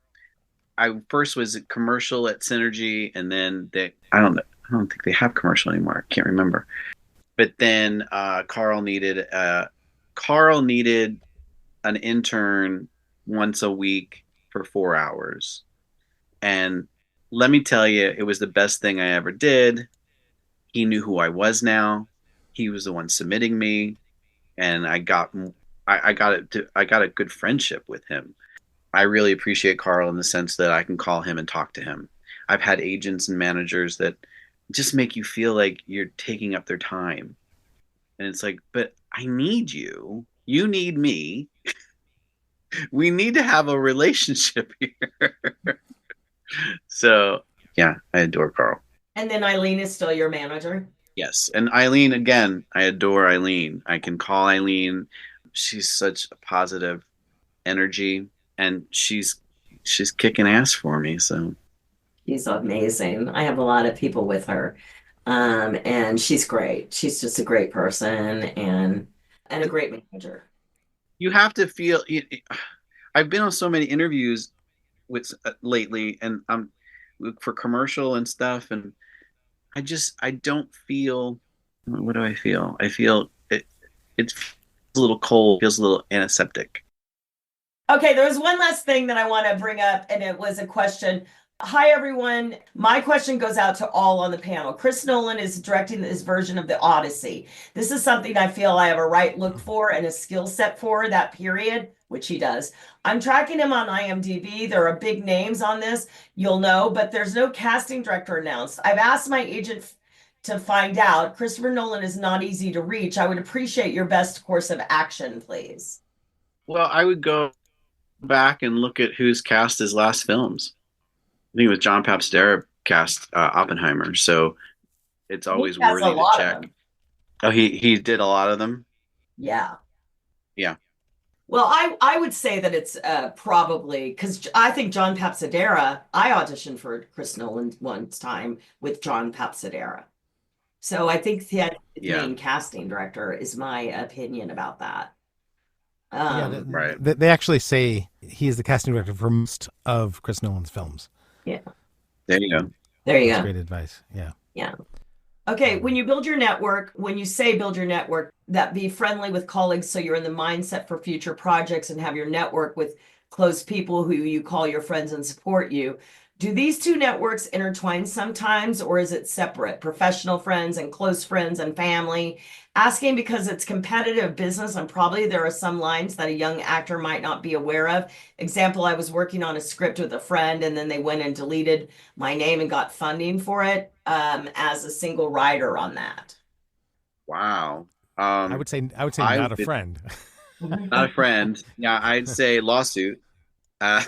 I first was a commercial at Synergy, and then I don't think they have commercial anymore. I can't remember. But then Carl needed an intern once a week for 4 hours, and let me tell you, it was the best thing I ever did. He knew who I was now. He was the one submitting me, and I got a good friendship with him. I really appreciate Carl in the sense that I can call him and talk to him. I've had agents and managers that just make you feel like you're taking up their time. And it's like, but I need you. You need me. We need to have a relationship here. So, yeah, I adore Carl. And then Eileen is still your manager. Yes. And Eileen, again, I adore Eileen. I can call Eileen. She's such a positive energy, and she's kicking ass for me. So She's amazing. I have a lot of people with her. And she's great. She's just a great person and a great manager. you have to feel. I've been on so many interviews with lately, and I'm for commercial and stuff, and I don't feel. What do I feel? I feel it. It feels a little cold. Feels a little antiseptic. Okay, there was one last thing that I want to bring up, and it was a question. Hi, everyone. My question goes out to all on the panel. Chris Nolan is directing this version of the Odyssey. This is something I feel I have a right look for and a skill set for that period, which he does. I'm tracking him on IMDb. There are big names on this, you'll know, but there's no casting director announced. I've asked my agent to find out. Christopher Nolan is not easy to reach. I would appreciate your best course of action, please. Well, I would go back and look at who's cast his last films. I think it was John Papsdera cast Oppenheimer, so it's He always has a worthy to lot of check. them. Oh, he did a lot of them. Yeah. Yeah, Well, I would say that it's probably because I think John Papsadera, I auditioned for Chris Nolan once time with John Papsadera. So I think the yeah, main casting director is my opinion about that. Yeah, right. they actually say he's the casting director for most of Chris Nolan's films. Yeah, There you go. there you That's go. great advice. Yeah. Yeah. Okay, when you build your network, when you say build your network, that be friendly with colleagues so you're in the mindset for future projects and have your network with close people who you call your friends and support you. Do these two networks intertwine sometimes, or is it separate? Professional friends and close friends and family? Asking because it's competitive business, and probably there are some lines that a young actor might not be aware of. Example, I was working on a script with a friend, and then they went and deleted my name and got funding for it as a single writer on that. Wow. I would say I not a would friend. not a friend. Yeah, I'd say lawsuit. Uh,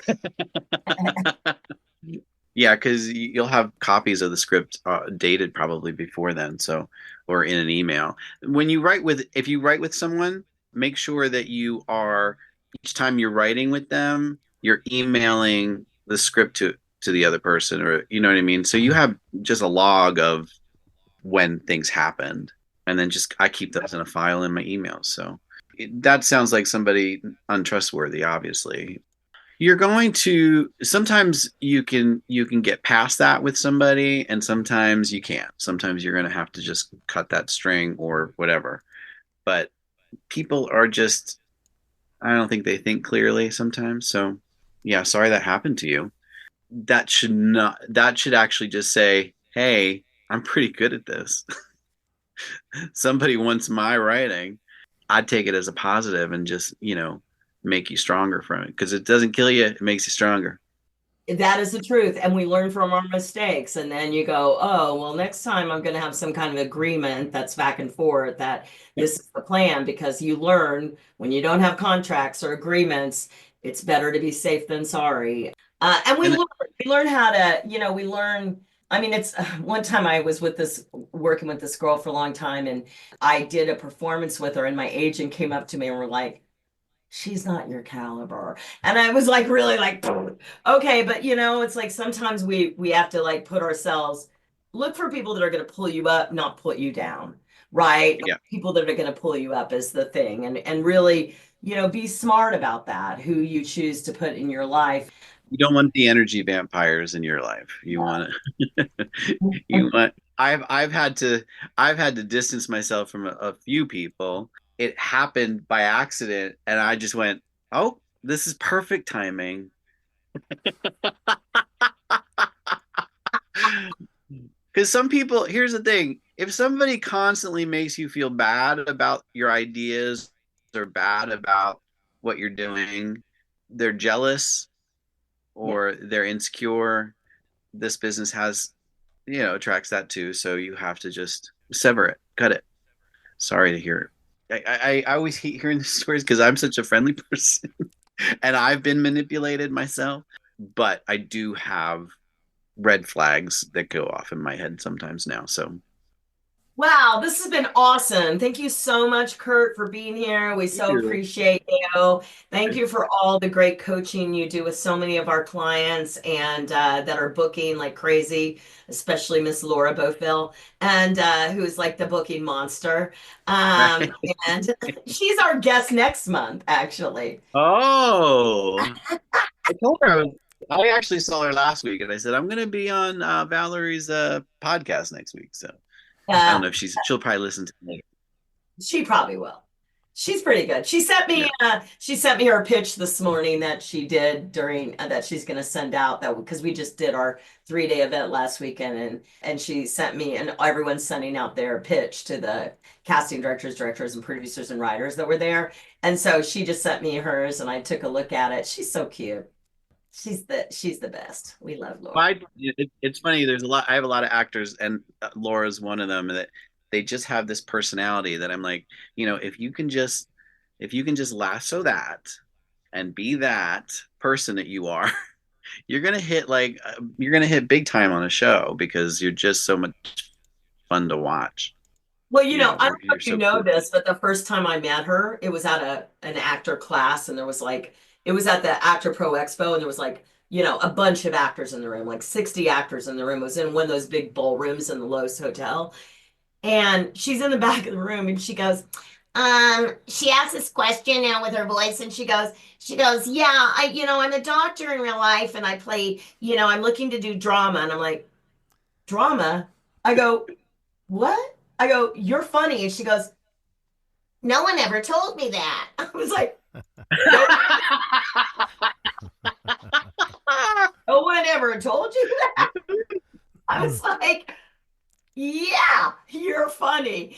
yeah, because you'll have copies of the script dated probably before then, so or in an email. When you write with, if you write with someone, make sure that you are each time you're writing with them, you're emailing the script to the other person, or you know what I mean. So you have just a log of when things happened, and then just I keep those in a file in my emails. So that sounds like somebody untrustworthy, obviously. You're going to sometimes you can get past that with somebody, and sometimes you can't. Sometimes you're going to have to just cut that string or whatever. But people are just, I don't think they think clearly sometimes. So yeah, sorry that happened to you. That should actually just say, hey, I'm pretty good at this. Somebody wants my writing. I'd take it as a positive and just, make you stronger from it, because it doesn't kill you, it makes you stronger. That is the truth. And we learn from our mistakes. And then you go, oh, well, next time I'm going to have some kind of agreement that's back and forth that this is the plan because you learn when you don't have contracts or agreements, it's better to be safe than sorry. And And then, we learn how to, we learn. I mean, it's one time I was working with this girl for a long time, and I did a performance with her, and my agent came up to me and were like, she's not your caliber. And I was like really like okay, but it's like sometimes we have to like put ourselves look for people that are going to pull you up, not put you down. Right? yeah, People that are going to pull you up is the thing. And really, be smart about that, who you choose to put in your life. you don't want the energy vampires in your life. You want you want I've had to distance myself from a few people. It happened by accident, and I just went, "Oh, this is perfect timing." Because some people, here's the thing: if somebody constantly makes you feel bad about your ideas or bad about what you're doing, they're jealous Yeah. or they're insecure. This business has, attracts that too. So you have to just sever it, cut it. Sorry to hear it. I always hate hearing the stories because I'm such a friendly person and I've been manipulated myself. But I do have red flags that go off in my head sometimes now. So Wow, this has been awesome. Thank you so much, Kurt, for being here. We so you. appreciate you. Thank you for all the great coaching you do with so many of our clients and that are booking like crazy, especially Miss Laura Bofil, and who's like the booking monster. Um, Right. and she's our guest next month, actually. Oh, I told her I actually saw her last week, and I said I'm going to be on Valerie's podcast next week. So I don't Uh, know if she'll probably listen to me. She probably will. She's pretty good. Yeah. She sent me her pitch this morning that she did during that she's going to send out that because we just did our 3-day event last weekend and she sent me and everyone's sending out their pitch to the casting directors and producers and writers that were there. And so she just sent me hers and I took a look at it. She's so cute. She's the best. We love Laura. It's funny. There's a lot. I have a lot of actors, and Laura's one of them. That they just have this personality that I'm like, if you can just lasso that and be that person that you are, you're gonna hit big time on a show because you're just so much fun to watch. Well, I don't know You're if you so know cool. this, but the first time I met her, it was at an actor class, and there was like it was at the Actor Pro Expo, and there was like, a bunch of actors in the room, like 60 actors in the room. It was in one of those big ballrooms in the Loews Hotel. And she's in the back of the room and she goes, she asks this question now with her voice, and she goes, yeah, I'm a doctor in real life, and I play, I'm looking to do drama. And I'm like, drama? I go, what? I go, you're funny. And she goes, no one ever told me that. I was like, no, no one ever told you that. I was like, yeah, you're funny,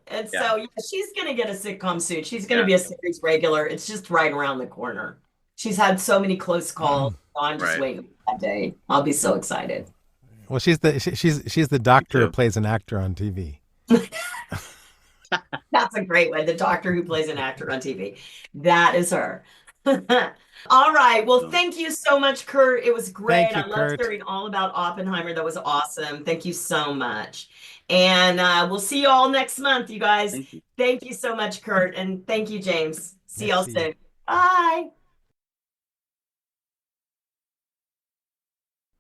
And Yeah, so yeah, she's gonna get a sitcom soon. She's gonna yeah, be a series regular. It's just right around the corner. She's had so many close calls. So I'm just right. waiting for that day. I'll be so excited. Well, she's the Me doctor who too. plays an actor on TV. That's a great one. The doctor who plays an actor on TV. That is her. All right. Well, So, thank you so much, Kurt. It was great. Thank you, I loved Kurt. hearing all about Oppenheimer. That was awesome. Thank you so much. And we'll see you all next month, you guys. thank you. Thank you so much, Kurt. And thank you, James. See y'all Merci. soon. Bye.